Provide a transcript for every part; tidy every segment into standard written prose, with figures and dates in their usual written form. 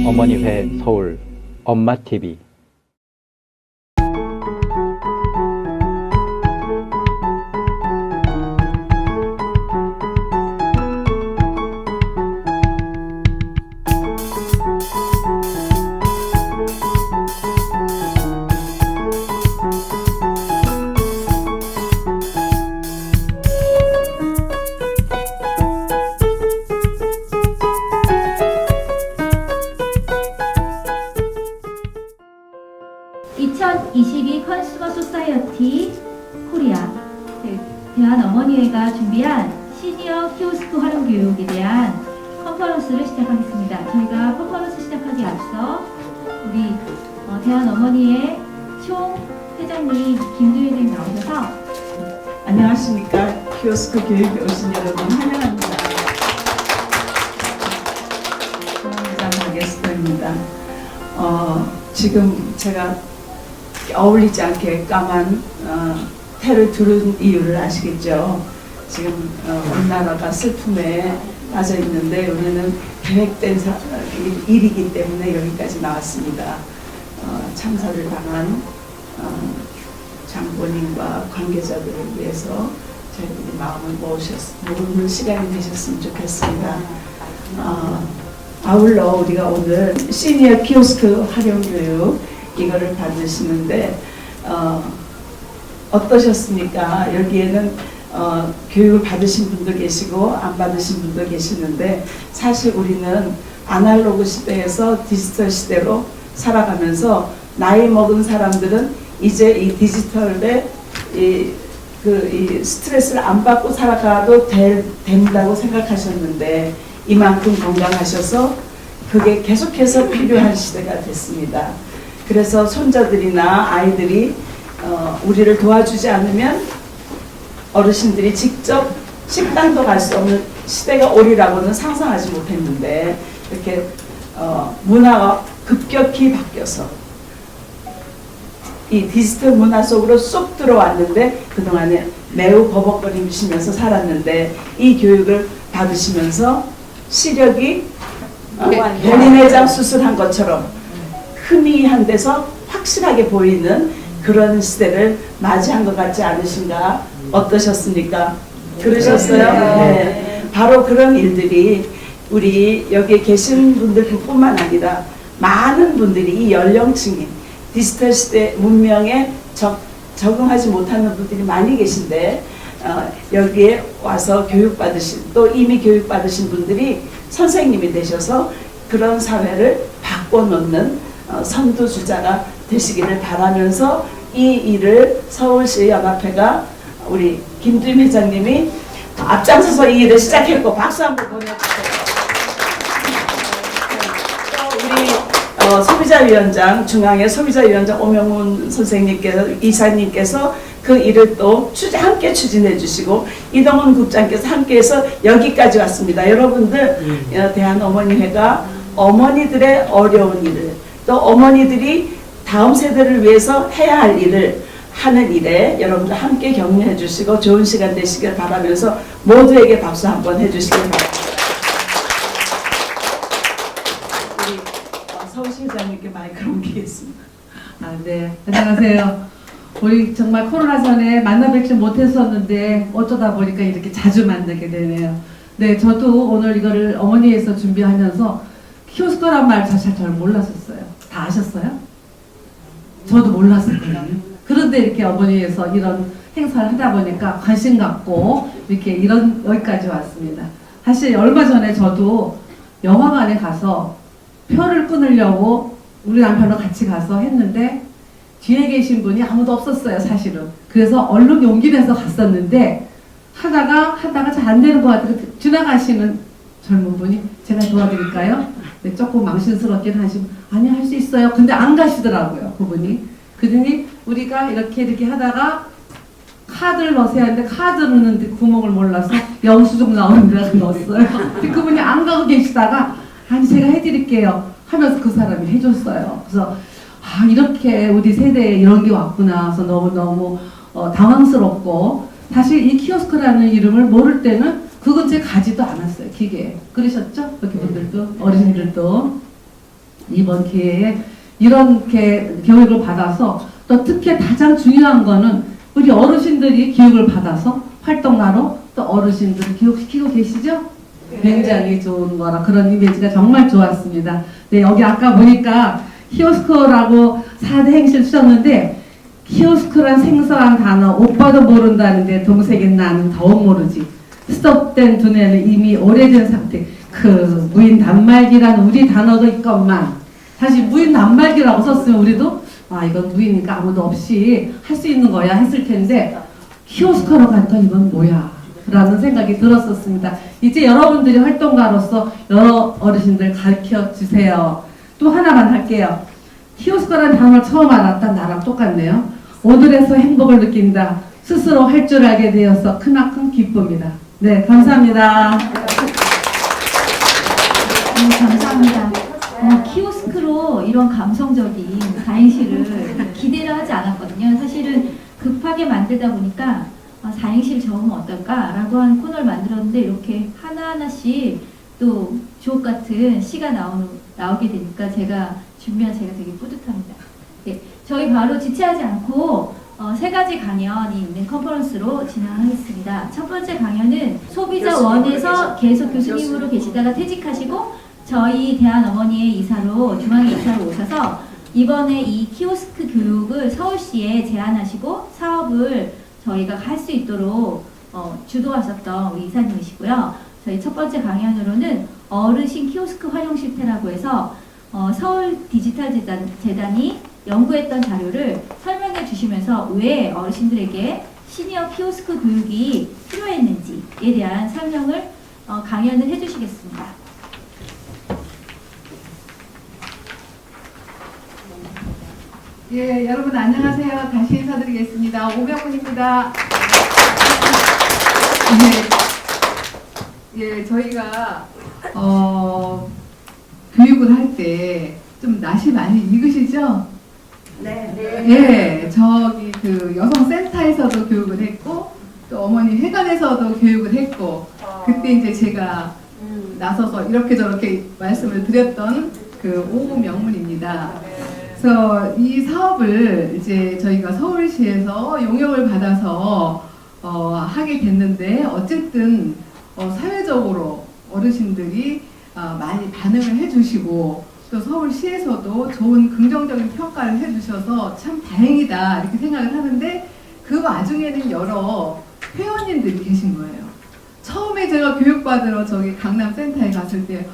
어머니회 서울 엄마TV. (2022) 컨슈머 소사이어티 코리아 대한어머니회가 준비한 시니어 키오스크 활용 교육에 대한 컨퍼런스를 시작하겠습니다. 저희가 컨퍼런스 시작하기 앞서 우리 대한어머니회 총 회장님 김두희 회장님 나오셔서 안녕하십니까. 키오스크 교육에 오신 여러분 환영합니다. 회장 박예스터입니다. 지금 제가 어울리지 않게 까만 테를 두른 이유를 아시겠죠? 지금 온 나라가 슬픔에 빠져 있는데 우리는 계획된 일이기 때문에 여기까지 나왔습니다. 참사를 당한 장본인과 관계자들을 위해서 저희들이 마음을 모으는 시간이 되셨으면 좋겠습니다. 아울러 우리가 오늘 시니어 키오스크 활용교육 이거를 받으시는데 어떠셨습니까? 여기에는 교육을 받으신 분도 계시고 안 받으신 분도 계시는데 사실 우리는 아날로그 시대에서 디지털 시대로 살아가면서 나이 먹은 사람들은 이제 이 디지털에 이 스트레스를 안 받고 살아가도 된다고 생각하셨는데 이만큼 건강하셔서 그게 계속해서 필요한 시대가 됐습니다. 그래서 손자들이나 아이들이 우리를 도와주지 않으면 어르신들이 직접 식당도 갈 수 없는 시대가 오리라고는 상상하지 못했는데 이렇게 문화가 급격히 바뀌어서 이 디지털 문화 속으로 쏙 들어왔는데 그동안에 매우 버벅거리시면서 살았는데 이 교육을 받으시면서 시력이 변인회장 수술한 것처럼 희미한 데서 확실하게 보이는 그런 시대를 맞이한 것 같지 않으신가? 어떠셨습니까? 그러셨어요? 네. 바로 그런 일들이 우리 여기에 계신 분들뿐만 아니라 많은 분들이 이 연령층인 디지털 시대 문명에 적응하지 못하는 분들이 많이 계신데 여기에 와서 교육받으신 또 이미 교육받으신 분들이 선생님이 되셔서 그런 사회를 바꿔놓는 선두주자가 되시기를 바라면서 이 일을 서울시 연합회가 우리 김두임 회장님이 앞장서서 이 일을 시작했고 박수 한번 보내주세요. 또 우리 소비자위원장 중앙의 소비자위원장 오명훈 선생님께서 이사님께서 그 일을 또 함께 추진해 주시고 이동훈 국장께서 함께해서 여기까지 왔습니다. 여러분들 대한어머니회가 어머니들의 어려운 일을 또 어머니들이 다음 세대를 위해서 해야 할 일을 하는 일에 여러분들 함께 격려해 주시고 좋은 시간 되시길 바라면서 모두에게 박수 한번 해주시길 바랍니다. 우리 서울시 회장님께 마이크를 옮기겠습니다. 네. 안녕하세요. 우리 정말 코로나 전에 만나 뵙지 못했었는데 어쩌다 보니까 이렇게 자주 만나게 되네요. 네, 저도 오늘 이거를 어머니에서 준비하면서 키오스크란 말 사실 잘 몰랐었어요. 다 아셨어요? 저도 몰랐었거든요. 그런데 이렇게 어머니에서 이런 행사를 하다 보니까 관심 갖고 이렇게 여기까지 왔습니다. 사실 얼마 전에 저도 영화관에 가서 표를 끊으려고 우리 남편과 같이 가서 했는데 뒤에 계신 분이 아무도 없었어요, 사실은. 그래서 얼른 용기 내서 갔었는데 하다가 잘 안 되는 것 같아요. 지나가시는 젊은 분이 제가 도와드릴까요? 네, 조금 망신스럽긴 하시면 아니 할 수 있어요. 근데 안 가시더라고요, 그분이. 그러니 우리가 이렇게 하다가 카드를 넣으세요 하는데 카드 넣는데 구멍을 몰라서 영수증 나오는 데다 넣었어요. 그분이 안 가고 계시다가 아니 제가 해드릴게요 하면서 그 사람이 해줬어요. 그래서 이렇게 우리 세대에 이런 게 왔구나. 그래서 너무너무 당황스럽고 사실 이 키오스크라는 이름을 모를 때는 그 근처에 가지도 않았어요, 기계에. 그러셨죠? 그렇게 분들도, 어르신들도. 이번 기회에 이렇게 교육을 받아서 또 특히 가장 중요한 거는 우리 어르신들이 교육을 받아서 활동하러 또 어르신들을 교육시키고 계시죠? 굉장히 좋은 거라 그런 이미지가 정말 좋았습니다. 네, 여기 아까 보니까 키오스크라고 4대 행실 쓰셨는데 키오스크란 생소한 단어 오빠도 모른다는데 동생인 나는 더욱 모르지. 스톱된 두뇌는 이미 오래된 상태. 그 무인 단말기란 우리 단어도 있건만 사실 무인 단말기라고 썼으면 우리도 아 이건 무인이니까 아무도 없이 할 수 있는 거야 했을 텐데 키오스크로 가니까 이건 뭐야 라는 생각이 들었었습니다. 이제 여러분들이 활동가로서 여러 어르신들 가르쳐 주세요. 또 하나만 할게요. 키오스크라는 단어를 처음 알았다. 나랑 똑같네요. 오늘에서 행복을 느낀다. 스스로 할 줄 알게 되어서 크나큰 기쁨이다. 네, 감사합니다. 감사합니다. 키오스크로 이런 감성적인 사행시를 기대를 하지 않았거든요. 사실은 급하게 만들다 보니까 사행시를 적으면 어떨까라고 하는 코너를 만들었는데 이렇게 하나하나씩 또 주옥 같은 시가 나오게 되니까 제가 준비한 제가 되게 뿌듯합니다. 네, 저희 바로 지체하지 않고 3가지 강연이 있는 컨퍼런스로 진행하겠습니다. 첫 번째 강연은 소비자원에서 계속 교수님으로 계시다가 퇴직하시고 저희 대한어머니의 이사로 중앙에 이사로 오셔서 이번에 이 키오스크 교육을 서울시에 제안하시고 사업을 저희가 할 수 있도록 주도하셨던 우리 이사님이시고요. 저희 첫 번째 강연으로는 어르신 키오스크 활용 실태라고 해서 서울 디지털 재단이 연구했던 자료를 설명해 주시면서 왜 어르신들에게 시니어 키오스크 교육이 필요했는지에 대한 설명을 강연을 해주시겠습니다. 예, 여러분 안녕하세요. 다시 인사드리겠습니다. 오명훈입니다. 예, 저희가 교육을 할 때 좀 낯이 많이 익으시죠? 네. 예, 저기 그 여성센터에서도 교육을 했고 또 어머니 회관에서도 교육을 했고 그때 이제 제가 나서서 이렇게 저렇게 말씀을 드렸던 그 오명문입니다. 그래서 이 사업을 이제 저희가 서울시에서 용역을 받아서 하게 됐는데 어쨌든 사회적으로 어르신들이 많이 반응을 해주시고 또 서울시에서도 좋은 긍정적인 평가를 해주셔서 참 다행이다 이렇게 생각을 하는데 그 와중에는 여러 회원님들이 계신 거예요. 처음에 제가 교육받으러 저기 강남센터에 갔을 때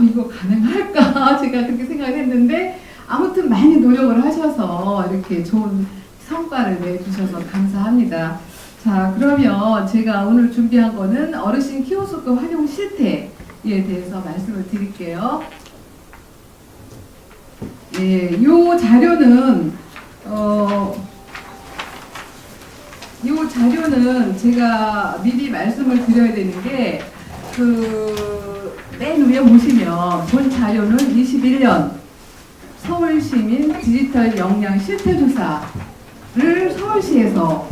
이거 가능할까 제가 그렇게 생각을 했는데 아무튼 많이 노력을 하셔서 이렇게 좋은 성과를 내주셔서 감사합니다. 자, 그러면 제가 오늘 준비한 거는 어르신 키오스크 활용 실태에 대해서 말씀을 드릴게요. 예, 요 자료는 제가 미리 말씀을 드려야 되는 게 맨 위에 보시면 본 자료는 21년 서울시민 디지털 역량 실태조사를 서울시에서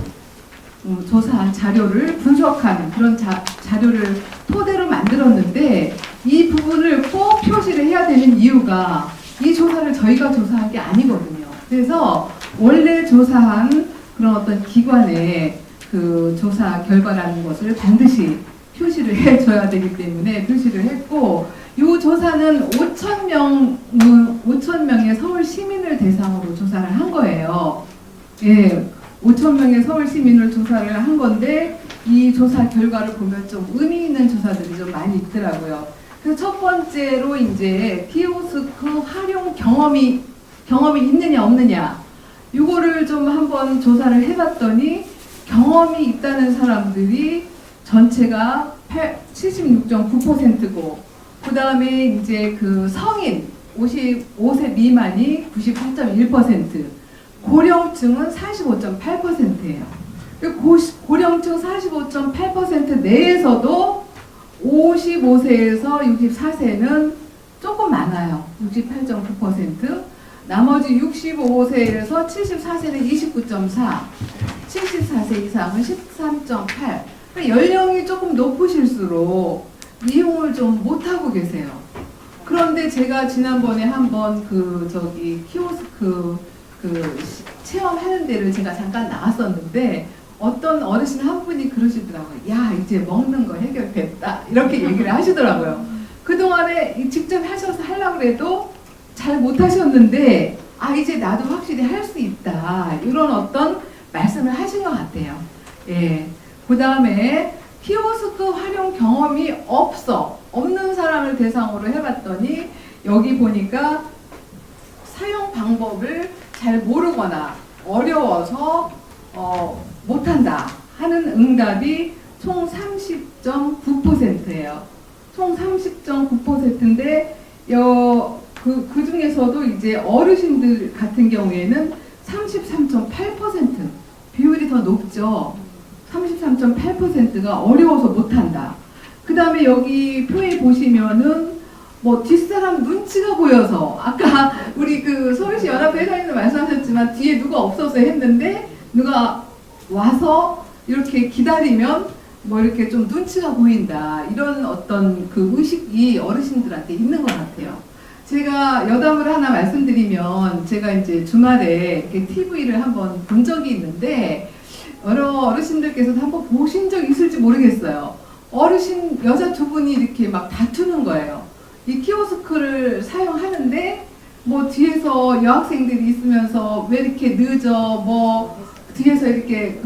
조사한 자료를 분석한 그런 자료를 토대로 만들었는데 이 부분을 꼭 표시를 해야 되는 이유가 이 조사를 저희가 조사한 게 아니거든요. 그래서 원래 조사한 그런 어떤 기관의 그 조사 결과라는 것을 반드시 표시를 해줘야 되기 때문에 표시를 했고 이 조사는 5,000명의 서울 시민을 대상으로 조사를 한 거예요. 예, 5,000명의 서울 시민을 조사를 한 건데 이 조사 결과를 보면 좀 의미 있는 조사들이 좀 많이 있더라고요. 그래서 첫 번째로 이제 키오스크 활용 경험이 있느냐 없느냐 이거를 좀 한번 조사를 해봤더니 경험이 있다는 사람들이 전체가 76.9%고 그 다음에 이제 그 성인 55세 미만이 98.1%, 고령층은 45.8%예요. 고령층 45.8% 내에서도 55세에서 64세는 조금 많아요. 68.9%. 나머지 65세에서 74세는 29.4, 74세 이상은 13.8. 그러니까 연령이 조금 높으실수록 이용을 좀 못하고 계세요. 그런데 제가 지난번에 한번 키오스크 체험하는 데를 제가 잠깐 나왔었는데 어떤 어르신 한 분이 그러시더라고요. 야, 이제 먹는 거 해결됐다. 이렇게 얘기를 하시더라고요. 그동안에 직접 하셔서 하려고 해도 잘 못하셨는데 이제 나도 확실히 할 수 있다. 이런 어떤 말씀을 하신 것 같아요. 예. 그 다음에 키오스크 활용 경험이 없는 사람을 대상으로 해봤더니 여기 보니까 사용 방법을 잘 모르거나 어려워서 못한다 하는 응답이 총 30.9%예요. 총 30.9%인데 그 중에서도 이제 어르신들 같은 경우에는 33.8% 비율이 더 높죠. 33.8%가 어려워서 못한다. 그 다음에 여기 표에 보시면은 뭐 뒷사람 눈치가 보여서 아까 우리 서울시 연합회 회장님도 말씀하셨지만 뒤에 누가 없어서 했는데 누가 와서 이렇게 기다리면 뭐 이렇게 좀 눈치가 보인다. 이런 어떤 의식이 어르신들한테 있는 것 같아요. 제가 여담을 하나 말씀드리면 제가 이제 주말에 이렇게 TV를 한번 본 적이 있는데 여러 어르신들께서도 한번 보신 적 있을지 모르겠어요. 어르신 여자 두 분이 이렇게 막 다투는 거예요. 이 키오스크를 사용하는데 뭐 뒤에서 여학생들이 있으면서 왜 이렇게 늦어 뭐 뒤에서 이렇게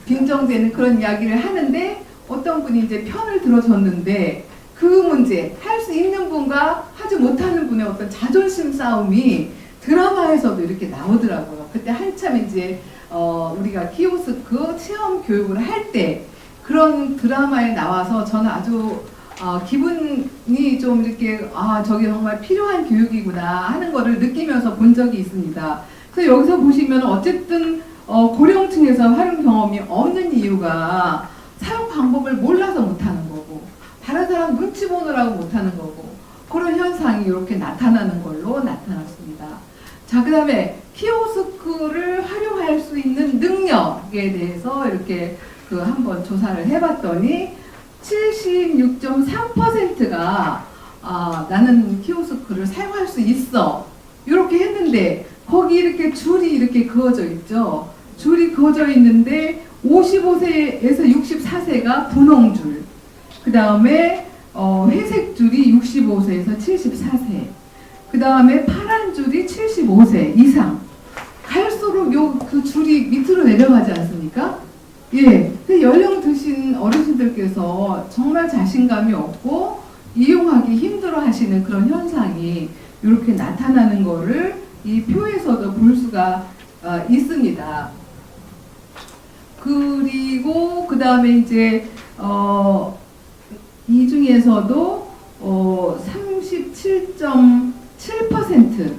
빈정되는 그런 이야기를 하는데 어떤 분이 이제 편을 들어줬는데 그 문제 할 수 있는 분과 하지 못하는 분의 어떤 자존심 싸움이 드라마에서도 이렇게 나오더라고요. 그때 한참 이제 우리가 키오스크 체험 교육을 할 때 그런 드라마에 나와서 저는 아주 기분이 좀 이렇게 저게 정말 필요한 교육이구나 하는 거를 느끼면서 본 적이 있습니다. 그래서 여기서 보시면 어쨌든 고령층에서 활용 경험이 없는 이유가 사용 방법을 몰라서 못하는 거고 다른 사람 눈치 보느라고 못하는 거고 그런 현상이 이렇게 나타나는 걸로 나타났습니다. 자, 그 다음에 키오스크를 활용할 수 있는 능력에 대해서 이렇게 한번 조사를 해봤더니 76.3%가 나는 키오스크를 사용할 수 있어 이렇게 했는데 거기 이렇게 줄이 이렇게 그어져 있죠. 줄이 그어져 있는데 55세에서 64세가 분홍줄, 그 다음에 회색 줄이 65세에서 74세, 그 다음에 파란 줄이 75세 이상. 갈수록 그 줄이 밑으로 내려가지 않습니까? 예. 근데 연령 드신 어르신들께서 정말 자신감이 없고 이용하기 힘들어 하시는 그런 현상이 이렇게 나타나는 거를 이 표에서도 볼 수가 있습니다. 그리고 그 다음에 이제 이 중에서도 37.7%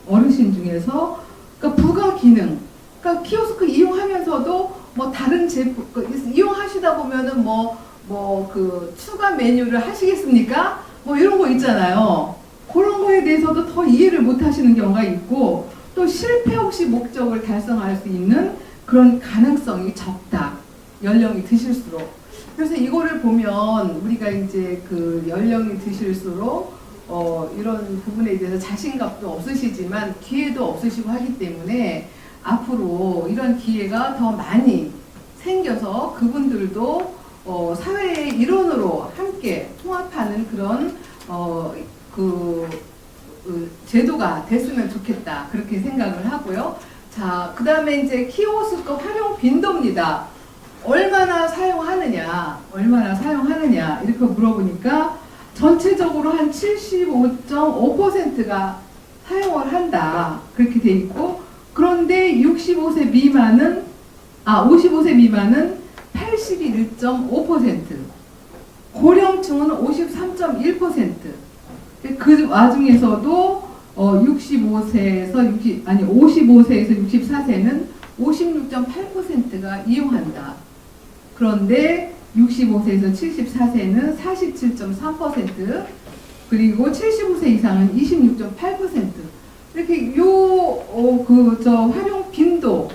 어르신 중에서 그러니까 부가 기능, 그러니까 키오스크 이용하면서도 뭐 다른 제품 이용하시다 보면은 추가 메뉴를 하시겠습니까? 뭐 이런 거 있잖아요. 그런 거에 대해서도 더 이해를 못 하시는 경우가 있고 또 실패 없이 목적을 달성할 수 있는 그런 가능성이 적다. 연령이 드실수록. 그래서 이거를 보면 우리가 이제 연령이 드실수록 이런 부분에 대해서 자신감도 없으시지만 기회도 없으시고 하기 때문에 앞으로 이런 기회가 더 많이 생겨서 그분들도 사회의 일원으로 함께 통합하는 그런 제도가 됐으면 좋겠다 그렇게 생각을 하고요. 자, 그 다음에 이제 키오스크 활용 빈도입니다. 얼마나 사용하느냐 이렇게 물어보니까 전체적으로 한 75.5%가 사용을 한다 그렇게 돼 있고 그런데 55세 미만은 81.5%, 고령층은 53.1%. 그 와중에서도 55세에서 64세는 56.8%가 이용한다. 그런데 65세에서 74세는 47.3%, 그리고 75세 이상은 26.8%. 이렇게 활용 빈도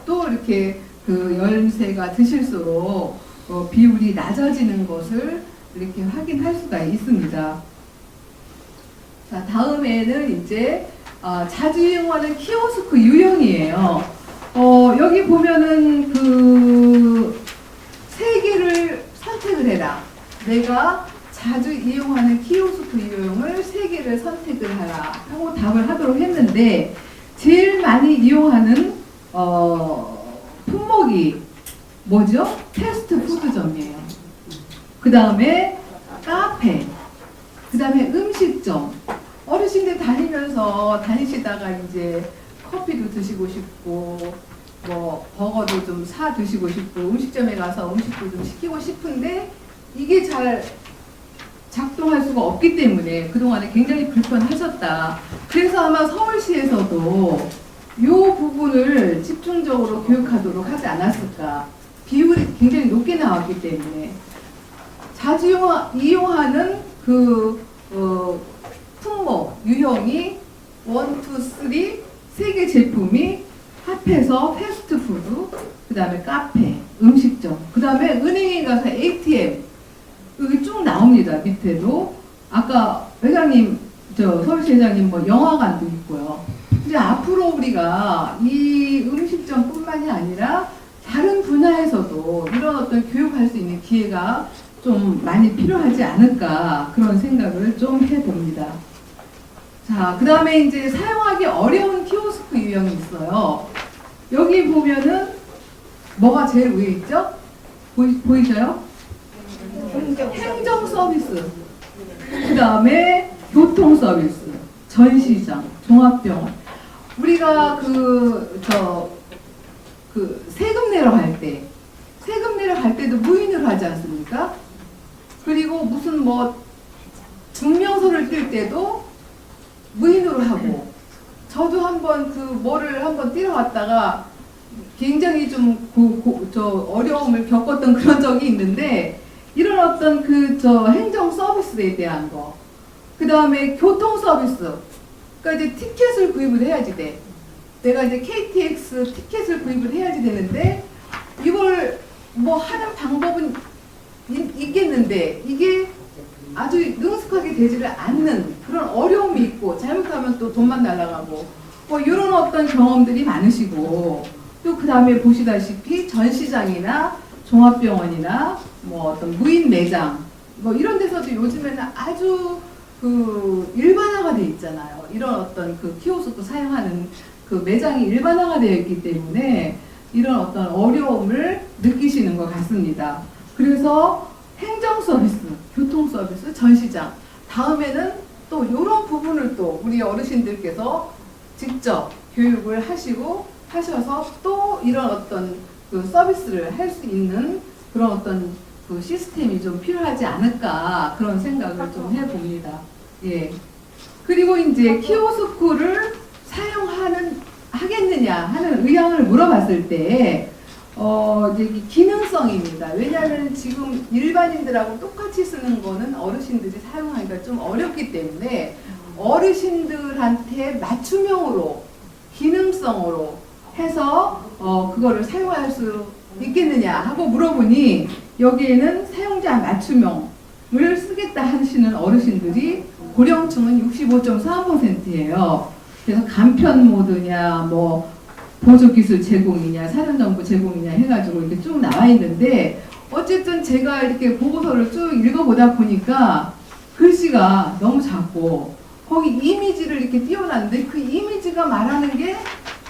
또 이렇게 연세가 드실수록 비율이 낮아지는 것을 이렇게 확인할 수가 있습니다. 자, 다음에는 이제 자주 이용하는 키오스크 유형이에요. 여기 보면은 그 세 개를 선택을 해라. 내가 자주 이용하는 키오스크 유형을 세 개를 선택을 하라 하고 답을 하도록 했는데 제일 많이 이용하는 품목이 뭐죠? 패스트푸드점이에요. 그 다음에 카페, 그 다음에 음식점. 어르신들 다니시다가 이제 커피도 드시고 싶고 뭐 버거도 좀 사 드시고 싶고 음식점에 가서 음식도 좀 시키고 싶은데 이게 잘 작동할 수가 없기 때문에 그동안에 굉장히 불편하셨다. 그래서 아마 서울시에서도 이 부분을 집중적으로 교육하도록 하지 않았을까. 비율이 굉장히 높게 나왔기 때문에 자주 이용하는 그 품목, 유형이 1, 2, 3, 3개 제품이 합해서 패스트푸드, 그 다음에 카페, 음식점, 그 다음에 은행에 가서 ATM, 여기 쭉 나옵니다. 밑에도. 아까 회장님, 서울시 회장님 뭐 영화관도 있고요. 이제 앞으로 우리가 이 음식점 뿐만이 아니라 다른 분야에서도 이런 어떤 교육할 수 있는 기회가 좀 많이 필요하지 않을까 그런 생각을 좀 해봅니다. 자, 그 다음에 이제 사용하기 어려운 키오스크 유형이 있어요. 여기 보면은 뭐가 제일 위에 있죠? 보이셔요? 행정 서비스, 그 다음에 교통 서비스, 전시장, 종합병원. 우리가 세금 내러 갈 때도 무인으로 하지 않습니까? 그리고 무슨 뭐 증명서를 뛸 때도 무인으로 하고, 저도 한번 뭐를 한번 뛰러 갔다가 굉장히 좀 어려움을 겪었던 그런 적이 있는데, 이런 어떤 행정 서비스에 대한 거, 그 다음에 교통 서비스, 그러니까 이제 티켓을 구입을 해야지 돼. 내가 이제 KTX 티켓을 구입을 해야지 되는데, 이걸 뭐 하는 방법은 있겠는데, 이게 아주 능숙하게 되지를 않는 그런 어려움이 있고, 잘못하면 또 돈만 날아가고, 뭐 이런 어떤 경험들이 많으시고, 또 그 다음에 보시다시피 전시장이나 종합병원이나 뭐 어떤 무인 매장, 뭐 이런 데서도 요즘에는 아주 일반화가 돼 있잖아요. 이런 어떤 키오스크 사용하는 매장이 일반화가 되어 있기 때문에 이런 어떤 어려움을 느끼시는 것 같습니다. 그래서 행정 서비스, 교통 서비스, 전시장, 다음에는 또 이런 부분을 또 우리 어르신들께서 직접 교육을 하셔서 또 이런 어떤 서비스를 할 수 있는 그런 어떤 시스템이 좀 필요하지 않을까 그런 생각을 좀 해봅니다. 예. 그리고 이제 키오스크를 하겠느냐 하는 의향을 물어봤을 때, 이제 기능성입니다. 왜냐하면 지금 일반인들하고 똑같이 쓰는 거는 어르신들이 사용하기가 좀 어렵기 때문에 어르신들한테 맞춤형으로, 기능성으로 해서 그거를 사용할 수 있겠느냐 하고 물어보니, 여기에는 사용자 맞춤형을 쓰겠다 하시는 어르신들이 고령층은 65.3%예요. 그래서 간편 모드냐, 뭐 보조기술 제공이냐, 사전정보 제공이냐 해가지고 이렇게 쭉 나와 있는데, 어쨌든 제가 이렇게 보고서를 쭉 읽어보다 보니까 글씨가 너무 작고 거기 이미지를 이렇게 띄워놨는데 그 이미지가 말하는 게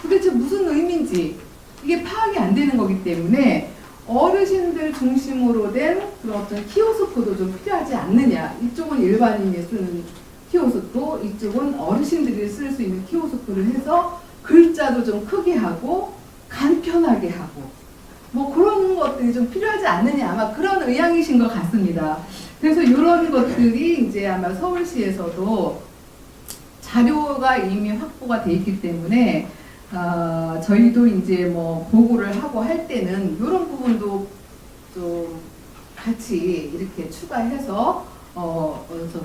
도대체 무슨 의미인지 이게 파악이 안 되는 거기 때문에 어르신들 중심으로 된 그런 어떤 키오스크도 좀 필요하지 않느냐. 이쪽은 일반인이 쓰는 키오스크, 이쪽은 어르신들이 쓸 수 있는 키오스크를 해서 글자도 좀 크게 하고 간편하게 하고 뭐 그런 것들이 좀 필요하지 않느냐, 아마 그런 의향이신 것 같습니다. 그래서 이런 것들이 이제 아마 서울시에서도 자료가 이미 확보가 돼 있기 때문에 저희도 이제 뭐 보고를 하고 할 때는 이런 부분도 좀 같이 이렇게 추가해서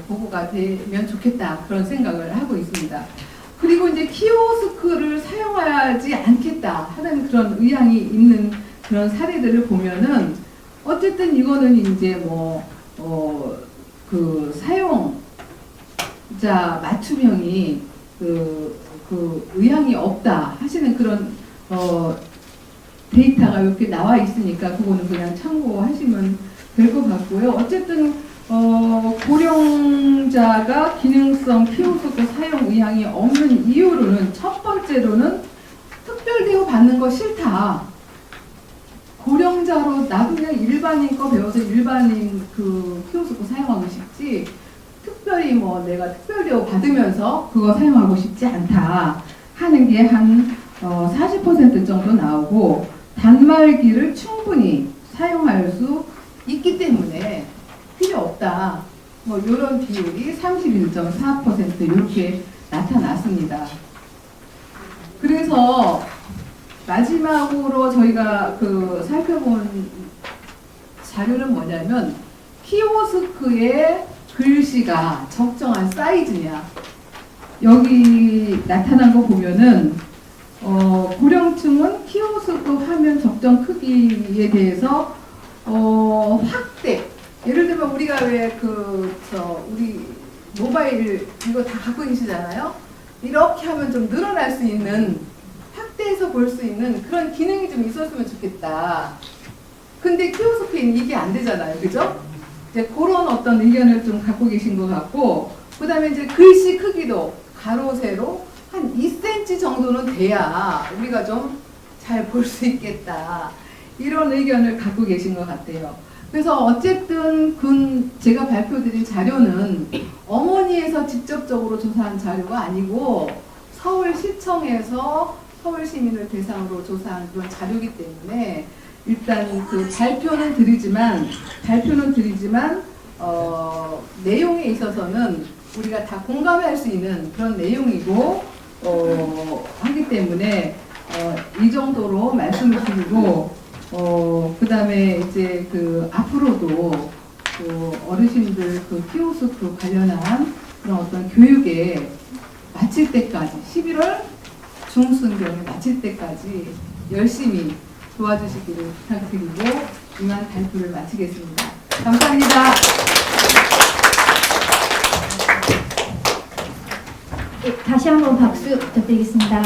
보고가 되면 좋겠다 그런 생각을 하고 있습니다. 그리고 이제 키오스크를 사용하지 않겠다 하는 그런 의향이 있는 그런 사례들을 보면은 어쨌든 이거는 이제 뭐 사용 진짜 맞춤형이 그 의향이 없다 하시는 그런 데이터가 이렇게 나와 있으니까 그거는 그냥 참고하시면 될 것 같고요. 어쨌든 고령자가 기능성 키오스크 사용 의향이 없는 이유로는 첫 번째로는 특별 대우 받는 거 싫다. 고령자로 나도 그냥 일반인 거 배워서 일반인 그 키오스크 사용하고 싶지 특별히 뭐 내가 특별 대우 받으면서 그거 사용하고 싶지 않다 하는 게 한 40% 정도 나오고 단말기를 충분히 사용할 수 있기 때문에 필요 없다. 뭐 이런 비율이 31.4% 이렇게 나타났습니다. 그래서 마지막으로 저희가 그 살펴본 자료는 뭐냐면 키오스크의 글씨가 적정한 사이즈냐 여기 나타난 거 보면은 고령층은 키오스크 화면 적정 크기에 대해서 확대 예를 들면 우리가 왜 우리 모바일 이거 다 갖고 계시잖아요. 이렇게 하면 좀 늘어날 수 있는 확대해서 볼 수 있는 그런 기능이 좀 있었으면 좋겠다. 근데 키오스크에는 이게 안 되잖아요. 그죠? 이제 그런 어떤 의견을 좀 갖고 계신 것 같고 그 다음에 이제 글씨 크기도 가로 세로 한 2cm 정도는 돼야 우리가 좀 잘 볼 수 있겠다. 이런 의견을 갖고 계신 것 같아요. 그래서 어쨌든 제가 발표드린 자료는 어머니에서 직접적으로 조사한 자료가 아니고 서울시청에서 서울시민을 대상으로 조사한 그런 자료이기 때문에 일단 그 발표는 드리지만 내용에 있어서는 우리가 다 공감할 수 있는 그런 내용이고 하기 때문에 이 정도로 말씀을 드리고 그 다음에 이제 그 앞으로도 그 어르신들 그 키오스크 관련한 그런 어떤 교육에 마칠 때까지 11월 중순경에 마칠 때까지 열심히 도와주시기를 부탁드리고 이만 발표를 마치겠습니다. 감사합니다. 네, 다시 한번 박수 부탁드리겠습니다.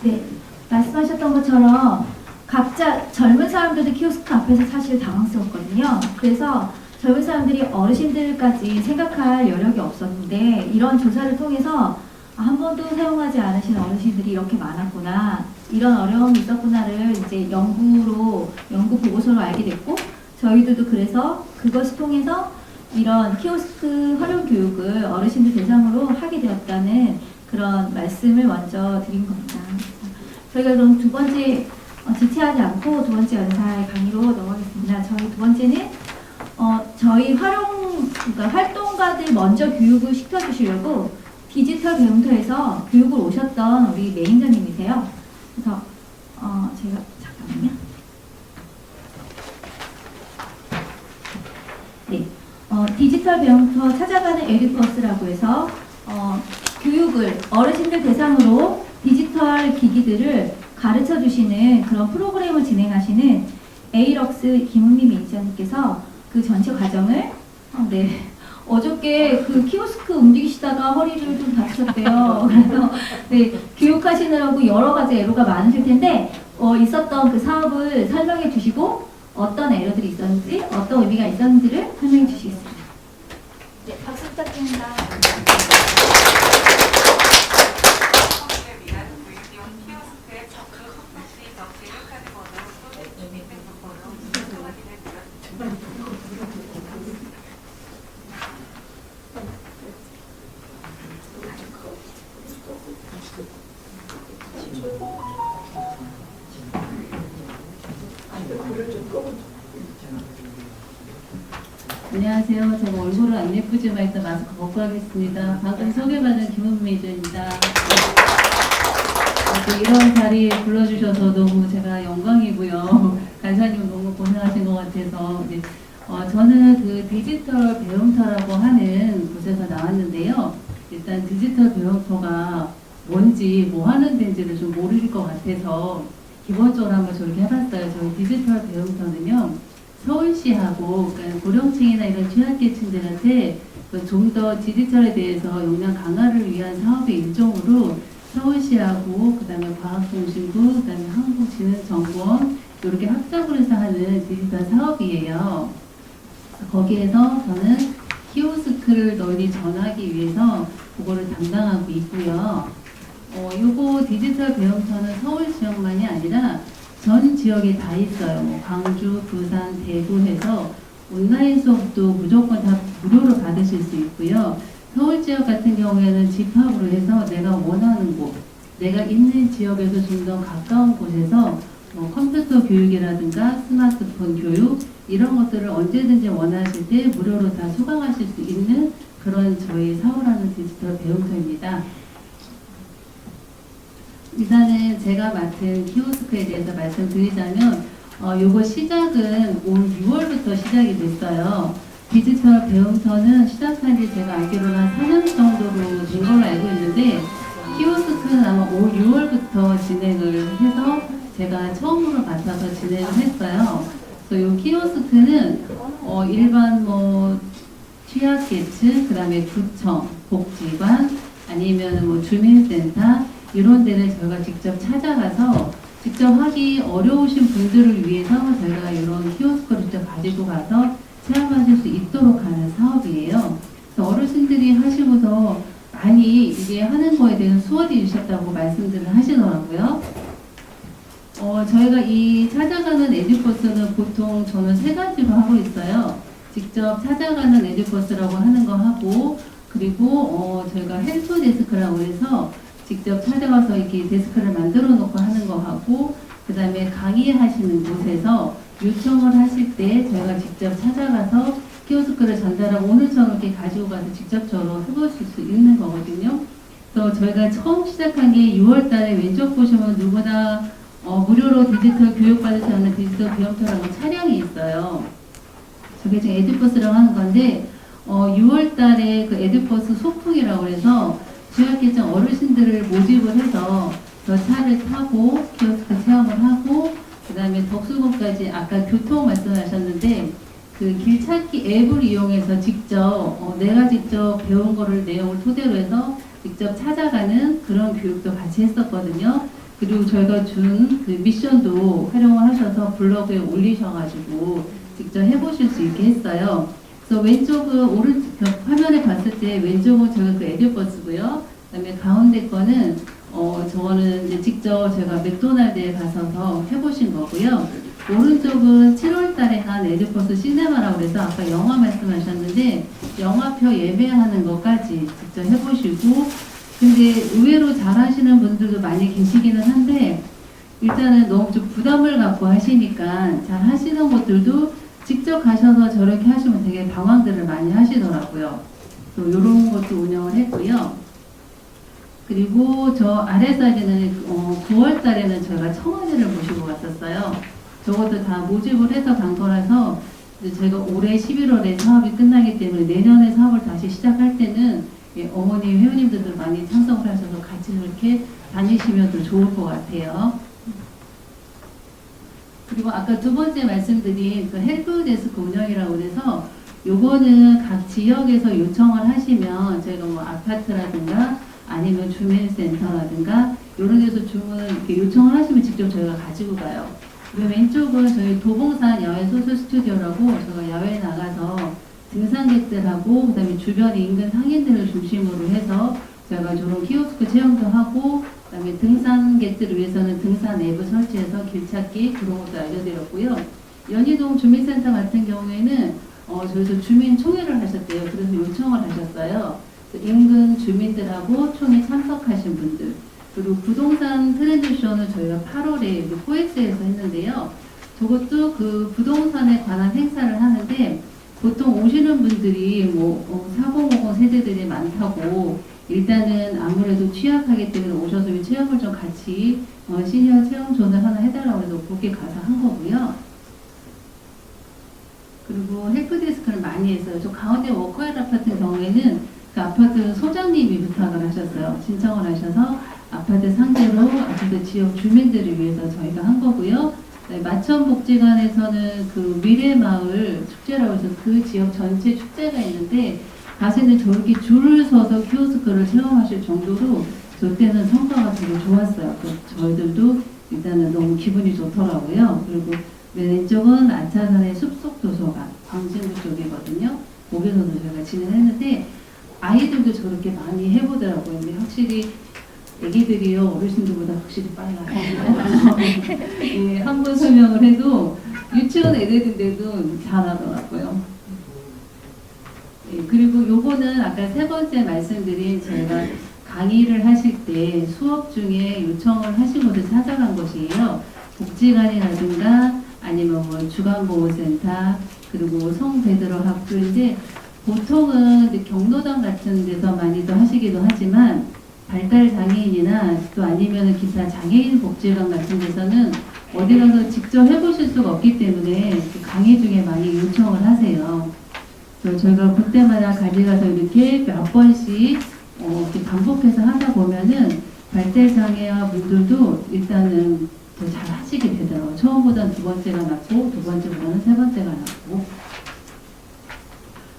네, 말씀하셨던 것처럼 각자 젊은 사람들도 키오스크 앞에서 사실 당황스럽거든요. 그래서 젊은 사람들이 어르신들까지 생각할 여력이 없었는데 이런 조사를 통해서 한 번도 사용하지 않으신 어르신들이 이렇게 많았구나, 이런 어려움이 있었구나를 이제 연구 보고서로 알게 됐고 저희들도 그래서 그것을 통해서 이런 키오스크 활용 교육을 어르신들 대상으로 하게 되었다는 그런 말씀을 먼저 드린 겁니다. 저희가 그럼 두 번째 지체하지 않고 두 번째 연사의 강의로 넘어가겠습니다. 저희 두 번째는 저희 그러니까 활동가들 먼저 교육을 시켜주시려고 디지털 배움터에서 교육을 오셨던 우리 매니저님이세요. 그래서 제가 잠깐만요. 네, 디지털 배움터 찾아가는 에듀버스라고 해서 교육을 어르신들 대상으로 디지털 기기들을 가르쳐 주시는 그런 프로그램을 진행하시는 에이럭스 김은미 매니저님께서 그 전체 과정을 어저께 그 키오스크 움직이시다가 허리를 좀 다치셨대요. 그래서 네, 교육하시느라고 여러 가지 애로가 많으실 텐데 있었던 그 사업을 설명해 주시고 어떤 애로들이 있었는지 어떤 의미가 있었는지를 설명해 주시겠습니다. 네, 박수 부탁드립니다. 안녕하세요. 제가 얼굴은 안 예쁘지만 일단 마스크 벗고 하겠습니다. 방금 소개받은 김은미 매니저입니다. 이런 자리에 불러주셔서 너무 제가 영광이고요. 간사님은 너무 고생하신 것 같아서 저는 그 디지털 배움터라고 하는 곳에서 나왔는데요. 일단 디지털 배움터가 뭔지 뭐 하는 데인지를 좀 모르실 것 같아서 기본적으로 한번 저렇게 해봤어요. 저희 디지털 배움터는요, 서울시하고 그러니까 고령층이나 이런 취약계층들한테 좀 더 디지털에 대해서 역량 강화를 위한 사업의 일종으로 서울시하고 그다음에 과학통신부, 그다음에 한국지능정보원 이렇게 합작을 해서 하는 디지털 사업이에요. 거기에서 저는 키오스크를 널리 전하기 위해서 그거를 담당하고 있고요. 요거 디지털 배움터는 서울 지역만이 아니라 전 지역에 다 있어요. 뭐 광주, 부산, 대구 해서 온라인 수업도 무조건 다 무료로 받으실 수 있고요. 서울 지역 같은 경우에는 집합으로 해서 내가 원하는 곳, 내가 있는 지역에서 좀 더 가까운 곳에서 컴퓨터 교육이라든가 스마트폰 교육 이런 것들을 언제든지 원하실 때 무료로 다 수강하실 수 있는 그런 저희 사오라는 디지털 배움터입니다. 일단은 제가 맡은 키오스크에 대해서 말씀드리자면 요거 시작은 올 6월부터 시작이 됐어요. 디지털 배움터는 시작한 지 제가 알기로는 한 4년 정도로 된 걸로 알고 있는데 키오스크는 아마 올 6월부터 진행을 해서 제가 처음으로 맡아서 진행을 했어요. 그래서 요 키오스크는 일반 취약계층, 그 다음에 구청, 복지관, 아니면 주민센터 이런 데를 저희가 직접 찾아가서 직접 하기 어려우신 분들을 위해서 저희가 이런 키오스크를 직접 가지고 가서 체험하실 수 있도록 하는 사업이에요. 그래서 어르신들이 하시고서 많이 이게 하는 거에 대해서 수월해지셨다고 말씀들을 하시더라고요. 저희가 이 찾아가는 에듀버스는 보통 저는 3가지로 하고 있어요. 직접 찾아가는 에듀버스라고 하는 거 하고, 그리고 저희가 헬프 데스크라고 해서 직접 찾아가서 이렇게 데스크를 만들어 놓고 하는 거 하고, 그 다음에 강의하시는 곳에서 요청을 하실 때 저희가 직접 찾아가서 키오스크를 전달하고 오늘처럼 이렇게 가지고 가서 직접적으로 해보실 수 있는 거거든요. 그래서 저희가 처음 시작한 게 6월 달에 왼쪽 보시면 누구나 무료로 디지털 교육받을 수 있는 디지털 배움터라고 차량이 있어요. 저게 지금 에듀버스라고 하는 건데 6월 달에 그 에듀버스 소풍이라고 해서 취약계층 어르신들을 모집을 해서 저 차를 타고 키오스크 체험을 하고 그 다음에 덕수궁까지 아까 교통 말씀하셨는데 그 길찾기 앱을 이용해서 직접 내가 직접 배운 거를 내용을 토대로 해서 직접 찾아가는 그런 교육도 같이 했었거든요. 그리고 저희가 준 그 미션도 활용을 하셔서 블로그에 올리셔가지고 직접 해보실 수 있게 했어요. 그래서 왼쪽은 오른쪽 화면에 봤을 때 왼쪽은 저희가 그 에듀버스고요. 그다음에 가운데 거는 저거는 이제 직접 제가 맥도날드에 가서서 해보신 거고요. 오른쪽은 7월 달에 한 에듀버스 시네마라고 해서 아까 영화 말씀하셨는데 영화표 예매하는 것까지 직접 해보시고 근데 의외로 잘하시는 분들도 많이 계시기는 한데 일단은 너무 좀 부담을 갖고 하시니까 잘 하시는 것들도 직접 가셔서 저렇게 하시면 되게 방황들을 많이 하시더라고요. 또 이런 것도 운영을 했고요. 그리고 저 아래 사진은 9월 달에는 저희가 청와대를 모시고 갔었어요. 저것도 다 모집을 해서 간 거라서 저희가 올해 11월에 사업이 끝나기 때문에 내년에 사업을 다시 시작할 때는 어머니 회원님들도 많이 참석을 하셔서 같이 이렇게 다니시면 더 좋을 것 같아요. 그리고 아까 두 번째 말씀드린 그 헬프데스크 운영이라고 해서 요거는 각 지역에서 요청을 하시면 저희가 뭐 아파트라든가 아니면 주민센터라든가 이런 데서 주문 이렇게 요청을 하시면 직접 저희가 가지고 가요. 그리고 왼쪽은 저희 도봉산 야외 소설 스튜디오라고 저희가 야외에 나가서 등산객들하고 그다음에 주변 인근 상인들을 중심으로 해서 저희가 이런 키오스크 체험도 하고 그다음에 등산객들을 위해서는 등산 앱을 설치해서 길찾기 그런 것도 알려드렸고요. 연희동 주민센터 같은 경우에는 저희도 주민 총회를 하셨대요. 그래서 요청을 하셨어요. 인근 주민들하고 총회 참석하신 분들 그리고 부동산 트렌드쇼는 저희가 8월에 코엑스에서 했는데요. 저것도 그 부동산에 관한 행사를 하는데 보통 오시는 분들이 4050 세대들이 많다고 일단은 아무래도 취약하기 때문에 오셔서 이 체험을 좀 같이 시니어 체험존을 하나 해달라고 해서 거기 가서 한 거고요. 그리고 헬프데스크를 많이 했어요. 저 가운데 워커힐 아파트 경우에는 그 아파트 소장님이 부탁을 하셨어요. 신청을 하셔서 아파트 상대로 아파트 지역 주민들을 위해서 저희가 한 거고요. 네, 마천복지관에서는 그 미래마을 축제라고 해서 그 지역 전체 축제가 있는데 가시는 저렇게 줄을 서서 키오스크를 체험하실 정도로 저 때는 성과가 되게 좋았어요. 저희들도 일단은 너무 기분이 좋더라고요. 그리고 왼쪽은 아차산의 숲속도서관, 광진구 쪽이거든요. 거기서도 저희가 진행했는데 아이들도 저렇게 많이 해보더라고요. 근데 확실히 애기들이요 어르신들보다 확실히 빨라요. 예, 한 번 설명을 해도 유치원 애들인데도 잘하더라고요. 예, 그리고 요거는 아까 세 번째 말씀드린 제가 강의를 하실 때 수업 중에 요청을 하신 곳을 찾아간 것이에요. 복지관이라든가 아니면 뭐 주간보호센터 그리고 성베드로 학교인데 보통은 경로당 같은 데서 많이들 하시기도 하지만 발달 장애인이나 또 아니면 기타 장애인 복지관 같은 데서는 어디 가서 직접 해보실 수가 없기 때문에 강의 중에 많이 요청을 하세요. 그래서 저희가 그때마다 가져가서 이렇게 몇 번씩 이렇게 반복해서 하다 보면은 발달 장애아 분들도 일단은 더 잘 하시게 되더라고요. 처음보다 두 번째가 낫고 두 번째보다는 세 번째가 낫고.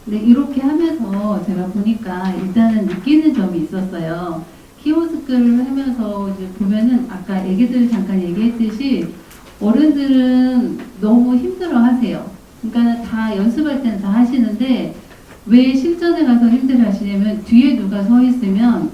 근데 이렇게 하면서 제가 보니까 일단은 느끼는 점이 있었어요. 키오스크를 하면서 이제 보면은 아까 애기들 잠깐 얘기했듯이 어른들은 너무 힘들어 하세요. 그러니까 다 연습할 때는 다 하시는데 왜 실전에 가서 힘들어 하시냐면 뒤에 누가 서 있으면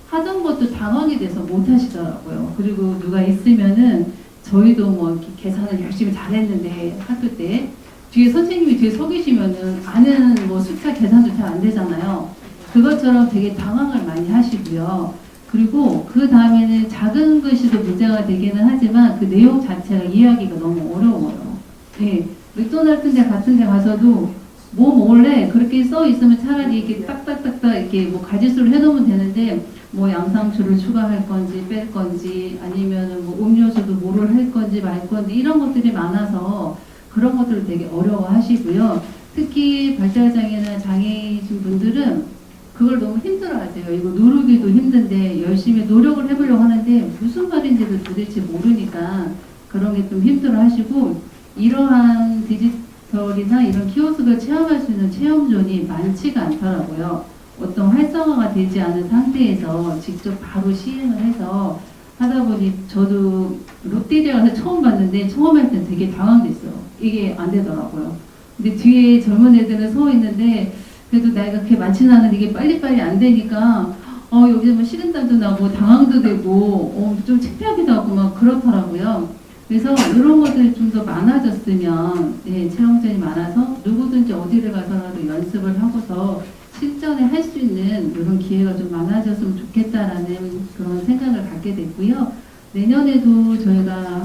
하던 것도 당황이 돼서 못 하시더라고요. 그리고 누가 있으면은 저희도 뭐 이렇게 계산을 열심히 잘했는데 학교 때 뒤에 선생님이 뒤에 서 계시면은 아는 뭐 숫자 계산도 잘 안 되잖아요. 그것처럼 되게 당황을 많이 하시고요. 그리고 그 다음에는 작은 글씨도 문제가 되기는 하지만 그 내용 자체가 이해하기가 너무 어려워요. 예, 맥도날드 같은 데 가서도 뭐 몰래 그렇게 써 있으면 차라리 이렇게 딱딱딱딱 이렇게 뭐 가짓수를 해놓으면 되는데 뭐 양상추를 추가할 건지 뺄 건지 아니면 뭐 음료수도 뭐를 할 건지 말 건지 이런 것들이 많아서 그런 것들을 되게 어려워하시고요. 특히 발달장애나 장애이신 분들은 그걸 너무 힘들어하세요. 이거 누르기도 힘든데 열심히 노력을 해보려고 하는데 무슨 말인지도 도대체 모르니까 그런 게 좀 힘들어하시고 이러한 디지털이나 이런 키오스크를 체험할 수 있는 체험존이 많지가 않더라고요. 어떤 활성화가 되지 않은 상태에서 직접 바로 시행을 해서 하다 보니 저도 롯데리아 가서 처음 봤는데 처음 할 땐 되게 당황됐어요. 이게 안 되더라고요. 근데 뒤에 젊은 애들은 서 있는데 그래도 나이가 그렇게 많지는 않은데 이게 빨리빨리 안 되니까 여기서 뭐 식은땀도 나고 당황도 되고 좀 창피하기도 하고 막 그렇더라고요. 그래서 이런 것들이 좀 더 많아졌으면 체험전이 많아서 누구든지 어디를 가서라도 연습을 하고서 실전에 할 수 있는 이런 기회가 좀 많아졌으면 좋겠다라는 그런 생각을 갖게 됐고요. 내년에도 저희가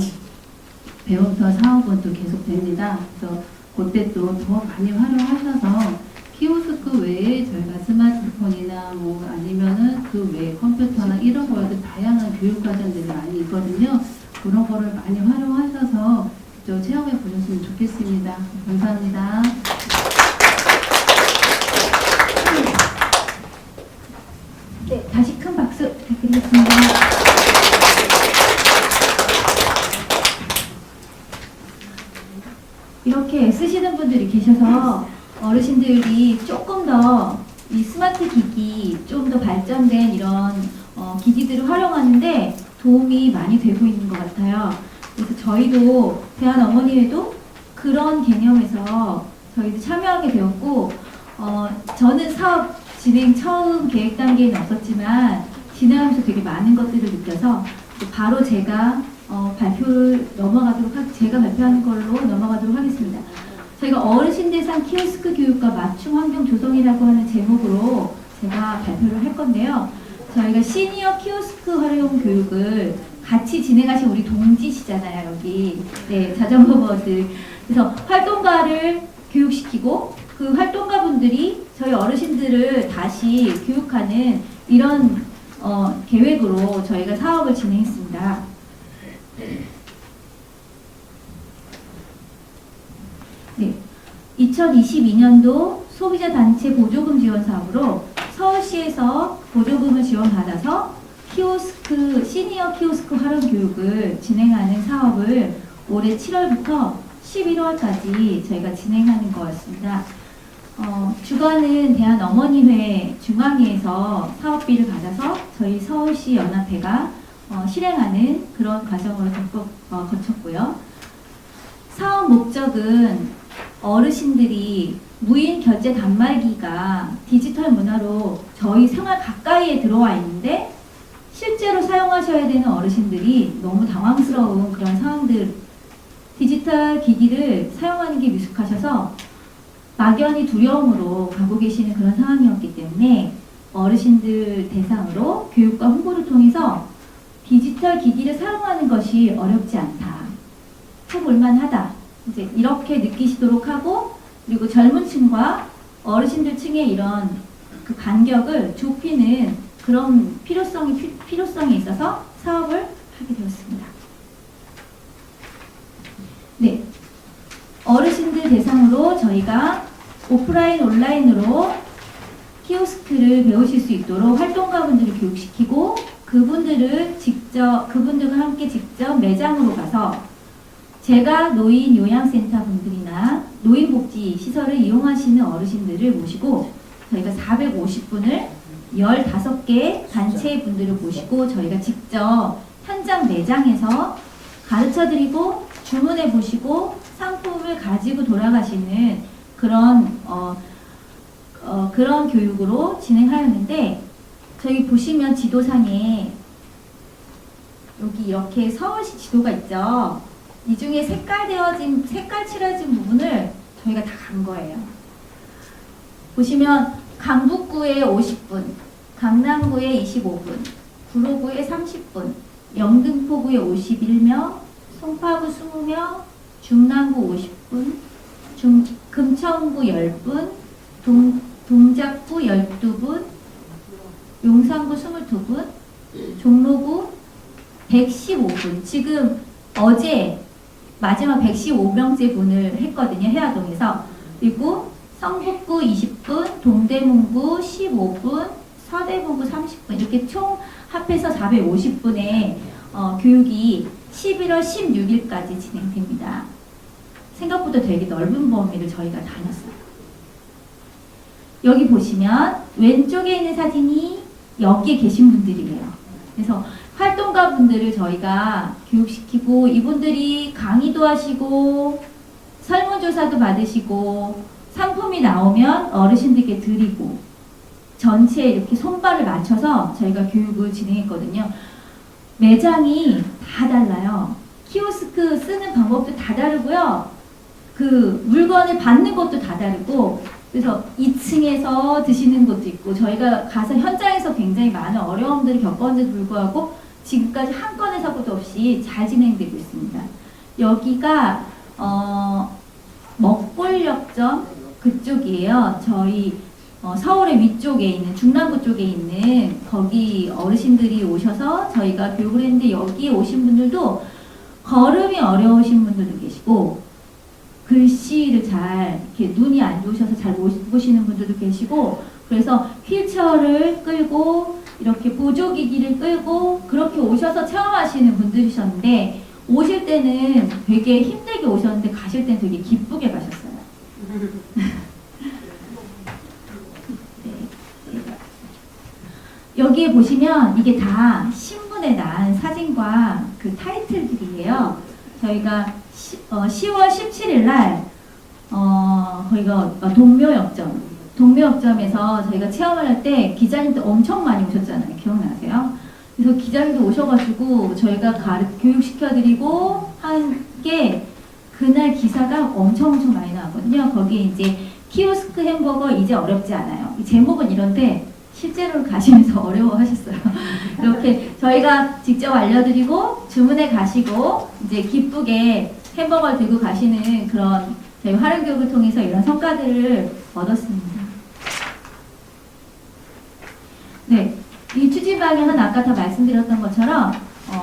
배움터 사업은 또 계속됩니다. 그래서 그때 또 더 많이 활용하셔서 키오스크 외에 저희가 스마트폰이나 뭐 아니면은 그 외에 컴퓨터나 이런 거에도 다양한 교육 과정들이 많이 있거든요. 그런 거를 많이 활용하셔서 좀 체험해 보셨으면 좋겠습니다. 감사합니다. 네, 다시 큰 박수 부탁드리겠습니다. 이렇게 애쓰시는 분들이 계셔서 어르신들이 조금 더 이 스마트 기기, 좀 더 발전된 이런 기기들을 활용하는데 도움이 많이 되고 있는 것 같아요. 그래서 저희도 대한어머니회도 그런 개념에서 저희도 참여하게 되었고, 저는 사업 진행 처음 계획 단계에는 없었지만 진행하면서 되게 많은 것들을 느껴서 바로 제가 발표를 제가 발표하는 걸로 넘어가도록 하겠습니다. 저희가 어르신 대상 키오스크 교육과 맞춤 환경 조성이라고 하는 제목으로 제가 발표를 할 건데요. 저희가 시니어 키오스크 활용 교육을 같이 진행하신 우리 동지시잖아요, 여기. 네, 자전거버들. 그래서 활동가를 교육시키고 그 활동가분들이 저희 어르신들을 다시 교육하는 이런 계획으로 저희가 사업을 진행했습니다. 네, 2022년도 소비자 단체 보조금 지원 사업으로 서울시에서 보조금을 지원받아서 시니어 키오스크 활용 교육을 진행하는 사업을 올해 7월부터 11월까지 저희가 진행하는 거였습니다. 주관은 대한어머니회 중앙위에서 사업비를 받아서 저희 서울시 연합회가 실행하는 그런 과정을 거쳤고요. 사업 목적은 어르신들이 무인 결제 단말기가 디지털 문화로 저희 생활 가까이에 들어와 있는데 실제로 사용하셔야 되는 어르신들이 너무 당황스러운 그런 상황들, 디지털 기기를 사용하는 게 미숙하셔서 막연히 두려움으로 가고 계시는 그런 상황이었기 때문에 어르신들 대상으로 교육과 홍보를 통해서 디지털 기기를 사용하는 것이 어렵지 않다. 해볼만 하다. 이제 이렇게 느끼시도록 하고, 그리고 젊은 층과 어르신들 층의 이런 그 간격을 좁히는 그런 필요성이 있어서 사업을 하게 되었습니다. 네. 어르신들 대상으로 저희가 오프라인, 온라인으로 키오스크를 배우실 수 있도록 활동가분들을 교육시키고 그분들과 함께 직접 매장으로 가서 제가 노인 요양센터 분들이나 노인복지 시설을 이용하시는 어르신들을 모시고 저희가 450분을 15개 단체 분들을 모시고 저희가 직접 현장 매장에서 가르쳐드리고 주문해 보시고 상품을 가지고 돌아가시는 그런 그런 교육으로 진행하였는데, 저희 보시면 지도상에 여기 이렇게 서울시 지도가 있죠. 이 중에 색깔 칠해진 부분을 저희가 다 간 거예요. 보시면 강북구에 50분, 강남구에 25분, 구로구에 30분, 영등포구에 51명, 송파구 20명, 중랑구 50분, 금천구 10분, 동작구 12분, 용산구 22분, 종로구 115분. 지금 어제 마지막 115명째 분을 했거든요. 해화동에서. 그리고 성북구 20분, 동대문구 15분, 서대문구 30분. 이렇게 총 합해서 450분의 교육이 11월 16일까지 진행됩니다. 생각보다 되게 넓은 범위를 저희가 다녔어요. 여기 보시면 왼쪽에 있는 사진이 여기에 계신 분들이에요. 그래서 활동가 분들을 저희가 교육시키고 이분들이 강의도 하시고 설문조사도 받으시고 상품이 나오면 어르신들께 드리고 전체에 이렇게 손발을 맞춰서 저희가 교육을 진행했거든요. 매장이 다 달라요. 키오스크 쓰는 방법도 다 다르고요. 그 물건을 받는 것도 다 다르고, 그래서 2층에서 드시는 것도 있고, 저희가 가서 현장에서 굉장히 많은 어려움들을 겪었는데도 불구하고 지금까지 한 건의 사고도 없이 잘 진행되고 있습니다. 여기가 먹골역점 그쪽이에요. 저희 서울의 위쪽에 있는 중랑구 쪽에 있는 거기 어르신들이 오셔서 저희가 교육을 했는데, 여기에 오신 분들도 걸음이 어려우신 분들도 계시고 글씨를 잘 이렇게 눈이 안 좋으셔서 잘 못 보시는 분들도 계시고, 그래서 휠체어를 끌고 이렇게 보조기기를 끌고 그렇게 오셔서 체험하시는 분들이셨는데, 오실 때는 되게 힘들게 오셨는데 가실 때는 되게 기쁘게 가셨어요. 여기에 보시면 이게 다 신문에 난 사진과 그 타이틀들이에요. 저희가 10월 17일 날 거기가 동묘역점에서 저희가 체험을 할 때 기자님들 엄청 많이 오셨잖아요. 기억나세요? 그래서 기자님들 오셔가지고 저희가 교육시켜드리고 한 게 그날 기사가 엄청 많이 나왔거든요. 거기에 이제 키오스크 햄버거 이제 어렵지 않아요. 이 제목은 이런데 실제로 가시면서 어려워하셨어요. 이렇게 저희가 직접 알려드리고 주문해 가시고 이제 기쁘게 햄버거를 들고 가시는 그런 저희 활용 교육을 통해서 이런 성과들을 얻었습니다. 네, 이 추진 방향은 아까 다 말씀드렸던 것처럼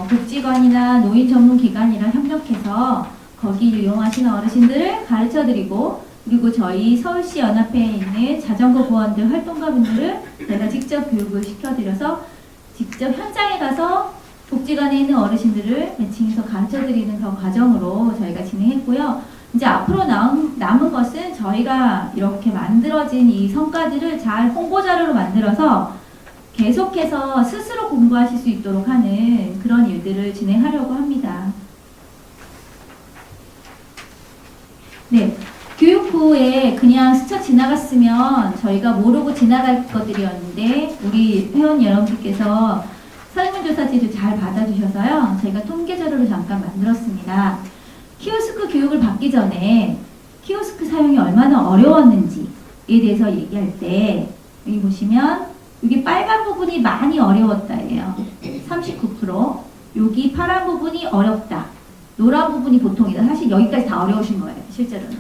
복지관이나 노인 전문 기관이랑 협력해서 거기를 이용하시는 어르신들을 가르쳐드리고, 그리고 저희 서울시 연합회에 있는 자전거 보원들 활동가분들을 제가 직접 교육을 시켜드려서 직접 현장에 가서 복지관에 있는 어르신들을 매칭해서 가르쳐드리는 그런 과정으로 저희가 진행했고요. 이제 앞으로 남은 것은 저희가 이렇게 만들어진 이 성과들을 잘 홍보자료로 만들어서 계속해서 스스로 공부하실 수 있도록 하는 그런 일들을 진행하려고 합니다. 네, 교육 후에 그냥 스쳐 지나갔으면 저희가 모르고 지나갈 것들이었는데 우리 회원 여러분들께서 설문조사지를 잘 받아주셔서요. 저희가 통계자료를 잠깐 만들었습니다. 키오스크 교육을 받기 전에 키오스크 사용이 얼마나 어려웠는지에 대해서 얘기할 때 여기 보시면 여기 빨간 부분이 많이 어려웠다예요. 39%. 여기 파란 부분이 어렵다. 노란 부분이 보통이다. 사실 여기까지 다 어려우신 거예요. 실제로는.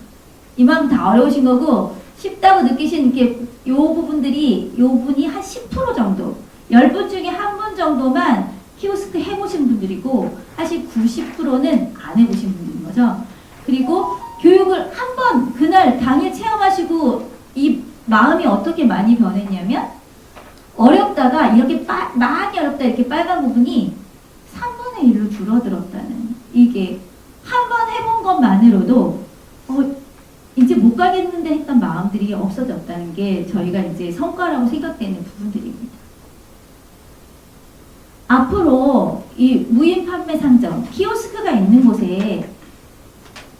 이만큼 다 어려우신 거고 쉽다고 느끼신 게 요 부분들이 요 분이 한 10% 정도 10분 중에 한 분 정도만 키오스크 해보신 분들이고 사실 90%는 안 해보신 분들인 거죠. 그리고 교육을 한 번 그날 당일 체험하시고 이 마음이 어떻게 많이 변했냐면 어렵다가 이렇게 많이 어렵다 이렇게 빨간 부분이 3분의 1로 줄어들었다는 이게 한 번 해본 것만으로도 이제 못 가겠는데 했던 마음들이 없어졌다는 게 저희가 이제 성과라고 생각되는 부분들입니다. 앞으로 이 무인 판매 상점, 키오스크가 있는 곳에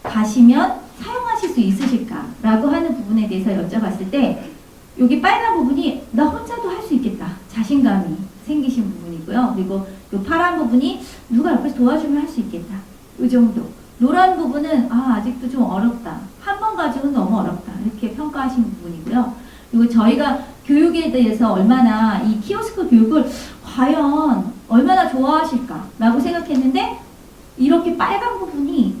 가시면 사용하실 수 있으실까라고 하는 부분에 대해서 여쭤봤을 때 여기 빨간 부분이 나 혼자도 할 수 있겠다. 자신감이 생기신 부분이고요. 그리고 이 파란 부분이 누가 옆에서 도와주면 할 수 있겠다. 이 정도. 노란 부분은 아직도 좀 어렵다. 한 번 가지고는 너무 어렵다. 이렇게 평가하신 부분이고요. 그리고 저희가 교육에 대해서 얼마나 이 키오스크 교육을 과연 얼마나 좋아하실까라고 생각했는데 이렇게 빨간 부분이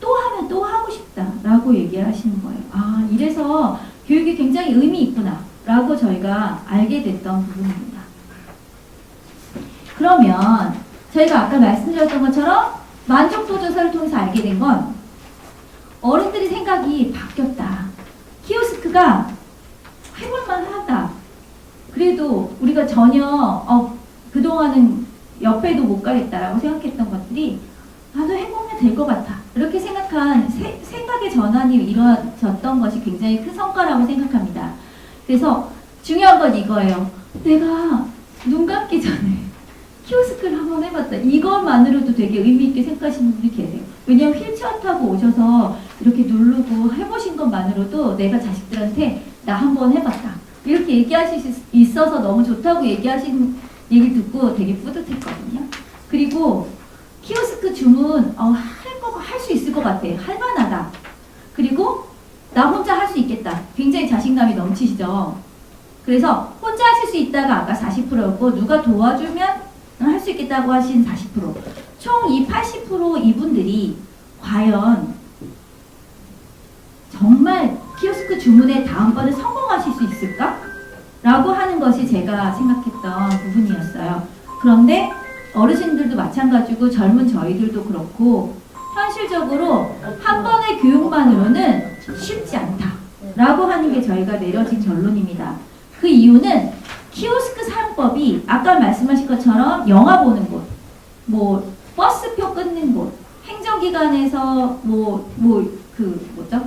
또 하면 또 하고 싶다라고 얘기하시는 거예요. 이래서 교육이 굉장히 의미 있구나 라고 저희가 알게 됐던 부분입니다. 그러면 저희가 아까 말씀드렸던 것처럼 만족도 조사를 통해서 알게 된 건 어른들이 생각이 바뀌었다. 키오스크가 해볼만 하다. 그래도 우리가 전혀 그동안은 옆에도 못 가겠다라고 생각했던 것들이 나도 해보면 될 것 같아. 이렇게 생각한 생각의 전환이 이루어졌던 것이 굉장히 큰 성과라고 생각합니다. 그래서 중요한 건 이거예요. 내가 눈 감기 전에 키오스크를 한번 해봤다. 이것만으로도 되게 의미 있게 생각하시는 분이 계세요. 왜냐하면 휠체어 타고 오셔서 이렇게 누르고 해보신 것만으로도 내가 자식들한테 나 한번 해봤다. 이렇게 얘기하실 수 있어서 너무 좋다고 얘기하신 얘기 듣고 되게 뿌듯했거든요. 그리고 키오스크 주문 할 수 있을 것 같아. 할 만하다. 그리고 나 혼자 할 수 있겠다. 굉장히 자신감이 넘치시죠. 그래서 혼자 하실 수 있다가 아까 40%였고 누가 도와주면 할 수 있겠다고 하신 40%. 총 이 80% 이분들이 과연 정말 키오스크 주문에 다음번에 성공하실 수 있을까? 라고 하는 것이 제가 생각했던 부분이었어요. 그런데 어르신들도 마찬가지고 젊은 저희들도 그렇고 현실적으로 한 번의 교육만으로는 쉽지 않다 라고 하는 게 저희가 내려진 결론입니다. 그 이유는 키오스크 사용법이 아까 말씀하신 것처럼 영화 보는 곳, 뭐 버스표 끊는 곳, 행정기관에서 뭐죠?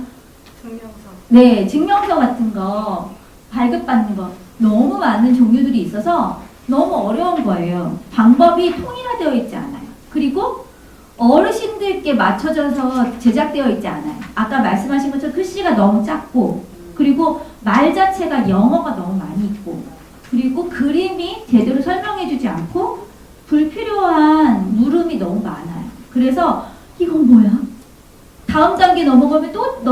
네, 증명서 같은 거 발급받는 거 너무 많은 종류들이 있어서 너무 어려운 거예요. 방법이 통일화되어 있지 않아요. 그리고 어르신들께 맞춰져서 제작되어 있지 않아요. 아까 말씀하신 것처럼 글씨가 너무 작고 그리고 말 자체가 영어가 너무 많이 있고 그리고 그림이 제대로 설명해주지 않고 불필요한 물음이 너무 많아요. 그래서 이건 뭐야? 다음 단계 넘어가면 또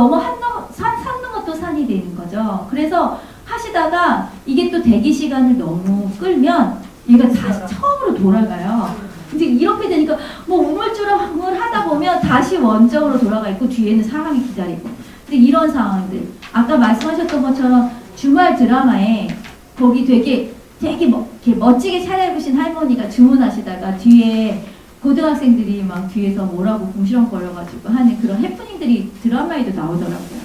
산는 것도 산이 되는 거죠. 그래서 하시다가 이게 또 대기 시간을 너무 끌면 얘가 다시 처음으로 돌아가요. 이제 이렇게 되니까 뭐 우물쭈물 하다 보면 다시 원점으로 돌아가 있고 뒤에는 사람이 기다리고. 근데 이런 상황들 아까 말씀하셨던 것처럼 주말 드라마에 거기 되게 이렇게 멋지게 차려입으신 할머니가 주문하시다가 뒤에 고등학생들이 막 뒤에서 뭐라고 궁시렁거려가지고 하는 그런 해프닝들이 드라마에도 나오더라고요.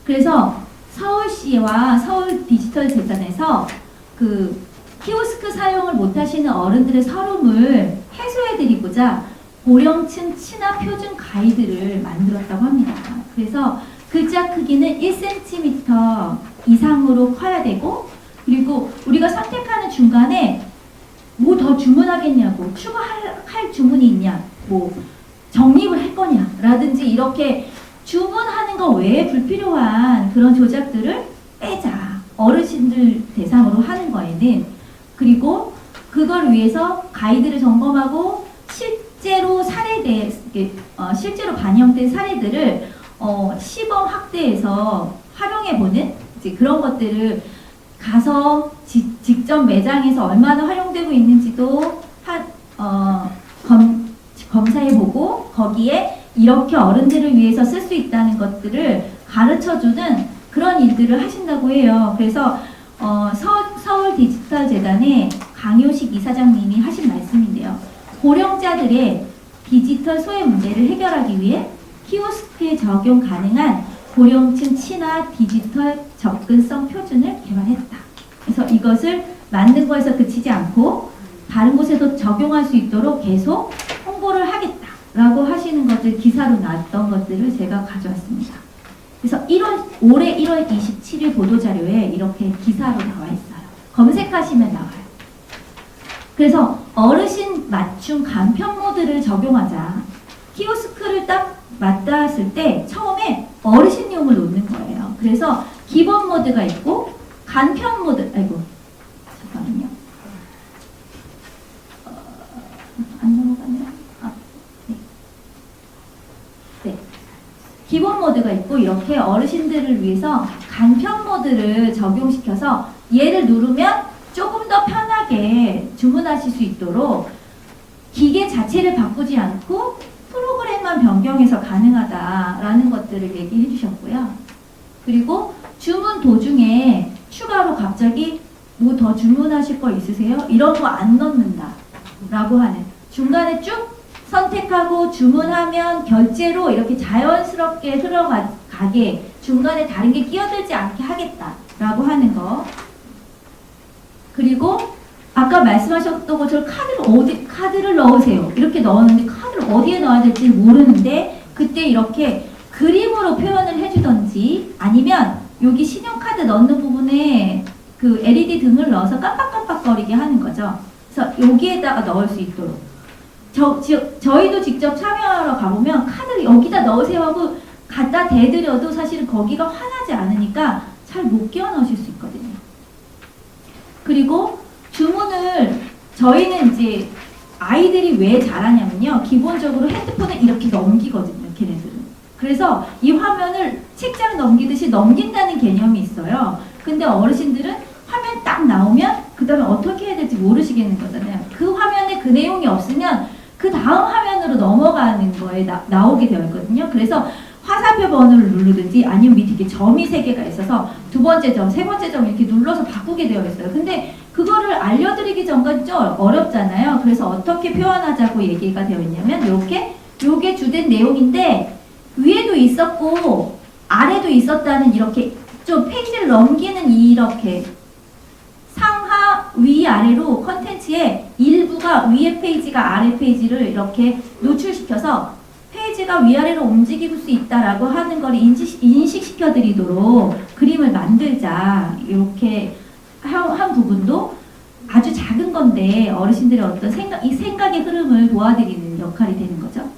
그래서 서울시와 서울 디지털 재단에서 그 키오스크 사용을 못하시는 어른들의 서름을 해소해드리고자 고령층 친화 표준 가이드를 만들었다고 합니다. 그래서 글자 크기는 1cm 이상으로 커야 되고, 그리고 우리가 선택하는 중간에 뭐 더 주문하겠냐고, 추가할 주문이 있냐, 뭐 정립을 할 거냐 라든지 이렇게 주문하는 거 외에 불필요한 그런 조작들을 빼자. 어르신들 대상으로 하는 거에는. 그리고 그걸 위해서 가이드를 점검하고 실제로 실제로 반영된 사례들을 시범 확대해서 활용해보는 이제 그런 것들을 가서 직접 매장에서 얼마나 활용되고 있는지도 검사해보고 거기에 이렇게 어른들을 위해서 쓸 수 있다는 것들을 가르쳐주는 그런 일들을 하신다고 해요. 그래서 서울 디지털 재단의 강효식 이사장님이 하신 말씀인데요. 고령자들의 디지털 소외 문제를 해결하기 위해 키오스크에 적용 가능한 고령층 친화 디지털 접근성 표준을 개발했다. 그래서 이것을 만든 거에서 그치지 않고 다른 곳에도 적용할 수 있도록 계속 홍보를 하겠다라고 하시는 것들, 기사로 나왔던 것들을 제가 가져왔습니다. 그래서 올해 1월 27일 보도자료에 이렇게 기사로 나와 있어요. 검색하시면 나와요. 그래서 어르신 맞춤 간편 모드를 적용하자. 키오스크를 딱 맞닿았을 때 처음에 어르신용을 놓는 거예요. 그래서 기본 모드가 있고 간편 모드, 잠깐만요. 안 넘어가네요. 네. 기본 모드가 있고 이렇게 어르신들을 위해서 간편 모드를 적용시켜서 얘를 누르면 조금 더 편하게 주문하실 수 있도록 기계 자체를 바꾸지 않고 프로그램만 변경해서 가능하다라는 것들을 얘기해 주셨고요. 그리고 주문 도중에 추가로 갑자기 뭐 더 주문하실 거 있으세요? 이런 거 안 넣는다 라고 하는, 중간에 쭉 선택하고 주문하면 결제로 이렇게 자연스럽게 흘러가게 중간에 다른 게 끼어들지 않게 하겠다라고 하는 거. 그리고 아까 말씀하셨던 것처럼 카드를 넣으세요. 이렇게 넣었는데 카드를 어디에 넣어야 될지 모르는데 그때 이렇게 그림으로 표현을 해주던지, 아니면 여기 신용카드 넣는 부분에 그 LED 등을 넣어서 깜빡깜빡거리게 하는 거죠. 그래서 여기에다가 넣을 수 있도록. 저희도 직접 참여하러 가보면 카드를 여기다 넣으세요 하고 갖다 대드려도 사실은 거기가 환하지 않으니까 잘 못 끼워 넣으실 수 있거든요. 그리고 주문을 저희는 이제 아이들이 왜 잘하냐면요. 기본적으로 핸드폰을 이렇게 넘기거든요. 걔네들은. 그래서 이 화면을 책장 넘기듯이 넘긴다는 개념이 있어요. 근데 어르신들은 화면 딱 나오면 그 다음에 어떻게 해야 될지 모르시겠는 거잖아요. 그 화면에 그 내용이 없으면 그 다음 화면으로 넘어가는 거에 나오게 되어 있거든요. 그래서 화살표 번호를 누르든지 아니면 밑에 이렇게 점이 3개가 있어서 두 번째 점, 세 번째 점 이렇게 눌러서 바꾸게 되어 있어요. 근데 그거를 알려드리기 전까지 좀 어렵잖아요. 그래서 어떻게 표현하자고 얘기가 되어 있냐면 요게 주된 내용인데 위에도 있었고 아래도 있었다는 이렇게 좀 페이지를 넘기는 이렇게 상하 위아래로 컨텐츠의 일부가 위에 페이지가 아래 페이지를 이렇게 노출시켜서 페이지가 위아래로 움직일 수 있다라고 하는 걸 인식시켜 드리도록 그림을 만들자. 이렇게 한 부분도 아주 작은 건데 어르신들의 어떤 이 생각의 흐름을 도와드리는 역할이 되는 거죠.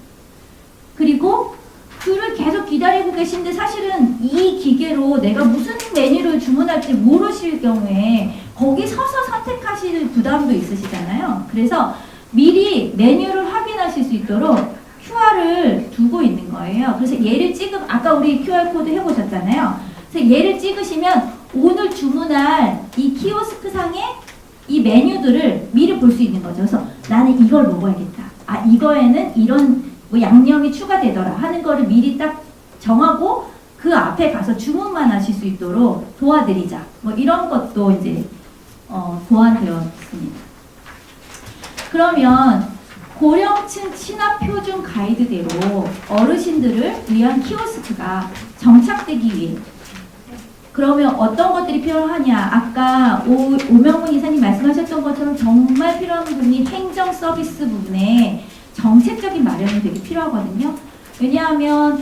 그리고 줄을 계속 기다리고 계신데 사실은 이 기계로 내가 무슨 메뉴를 주문할지 모르실 경우에 거기 서서 선택하실 부담도 있으시잖아요. 그래서 미리 메뉴를 확인하실 수 있도록 QR을 두고 있는 거예요. 그래서 얘를 아까 우리 QR코드 해보셨잖아요. 그래서 얘를 찍으시면 오늘 주문할 이 키오스크 상에 이 메뉴들을 미리 볼 수 있는 거죠. 그래서 나는 이걸 먹어야겠다. 아, 이거에는 이런 뭐 양념이 추가되더라 하는 거를 미리 딱 정하고 그 앞에 가서 주문만 하실 수 있도록 도와드리자. 뭐 이런 것도 이제 보완되었습니다. 그러면 고령층 친화 표준 가이드대로 어르신들을 위한 키오스크가 정착되기 위해 그러면 어떤 것들이 필요하냐? 아까 오명훈 이사님 말씀하셨던 것처럼 정말 필요한 부분이 행정 서비스 부분에 정책적인 마련이 되게 필요하거든요. 왜냐하면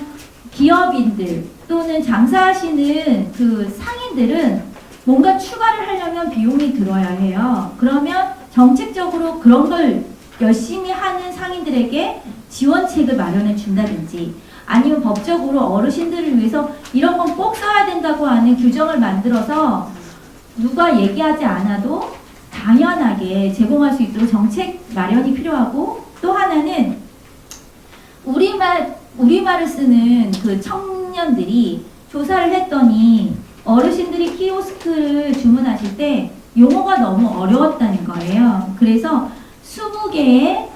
기업인들 또는 장사하시는 그 상인들은 뭔가 추가를 하려면 비용이 들어야 해요. 그러면 정책적으로 그런 걸 열심히 하는 상인들에게 지원책을 마련해 준다든지 아니면 법적으로 어르신들을 위해서 이런 건 꼭 써야 된다고 하는 규정을 만들어서 누가 얘기하지 않아도 당연하게 제공할 수 있도록 정책 마련이 필요하고, 또 하나는 우리말을 쓰는 그 청년들이 조사를 했더니 어르신들이 키오스크를 주문하실 때 용어가 너무 어려웠다는 거예요. 그래서 20개의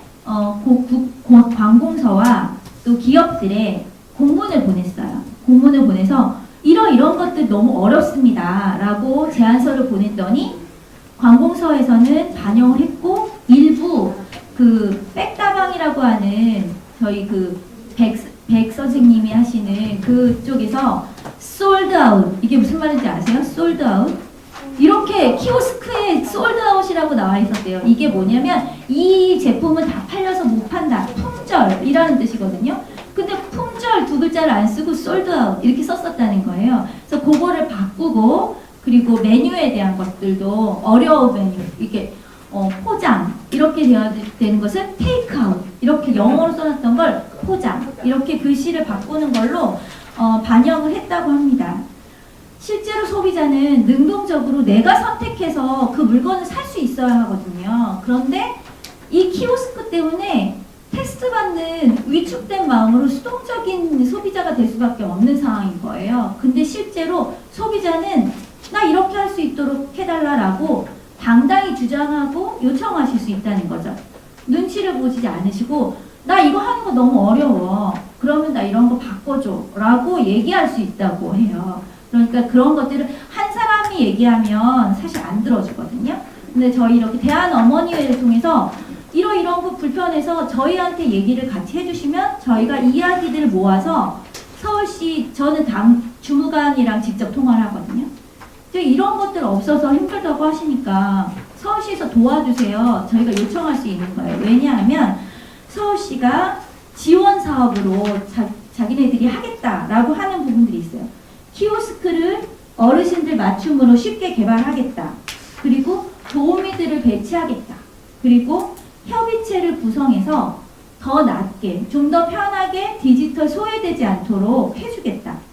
관공서와 또 기업들에 공문을 보냈어요. 공문을 보내서 이런 것들 너무 어렵습니다 라고 제안서를 보냈더니 관공서에서는 반영을 했고, 일부 그 백다방이라고 하는 저희 그 백 선생님이 하시는 그쪽에서 솔드 아웃, 이게 무슨 말인지 아세요? 솔드 아웃? 이렇게 키오스크에 솔드 아웃이라고 나와 있었대요. 이게 뭐냐면 이 제품은 다 팔려서 못 판다. 품절이라는 뜻이거든요. 근데 품절 두 글자를 안 쓰고 솔드 아웃 이렇게 썼었다는 거예요. 그래서 그거를 바꾸고, 그리고 메뉴에 대한 것들도 어려운 메뉴, 이렇게 포장 이렇게 되어야 되는 것은 테이크아웃, 이렇게 영어로 써놨던 걸 포장, 이렇게 글씨를 바꾸는 걸로 반영을 했다고 합니다. 실제로 소비자는 능동적으로 내가 선택해서 그 물건을 살 수 있어야 하거든요. 그런데 이 키오스크 때문에 테스트받는 위축된 마음으로 수동적인 소비자가 될 수밖에 없는 상황인 거예요. 근데 실제로 소비자는 나 이렇게 할 수 있도록 해달라라고 당당히 주장하고 요청하실 수 있다는 거죠. 눈치를 보지 않으시고 나 이거 하는 거 너무 어려워. 그러면 나 이런 거 바꿔줘 라고 얘기할 수 있다고 해요. 그러니까 그런 것들을 한 사람이 얘기하면 사실 안 들어주거든요. 근데 저희 이렇게 대한어머니회를 통해서 이런 거 불편해서 저희한테 얘기를 같이 해주시면 저희가 이야기들을 모아서 서울시, 저는 주무관이랑 직접 통화를 하거든요. 이런 것들 없어서 힘들다고 하시니까 서울시에서 도와주세요. 저희가 요청할 수 있는 거예요. 왜냐하면 서울시가 지원 사업으로 자기네들이 하겠다라고 하는 부분들이 있어요. 키오스크를 어르신들 맞춤으로 쉽게 개발하겠다. 그리고 도우미들을 배치하겠다. 그리고 협의체를 구성해서 더 낫게, 좀 더 편하게 디지털 소외되지 않도록 해주겠다.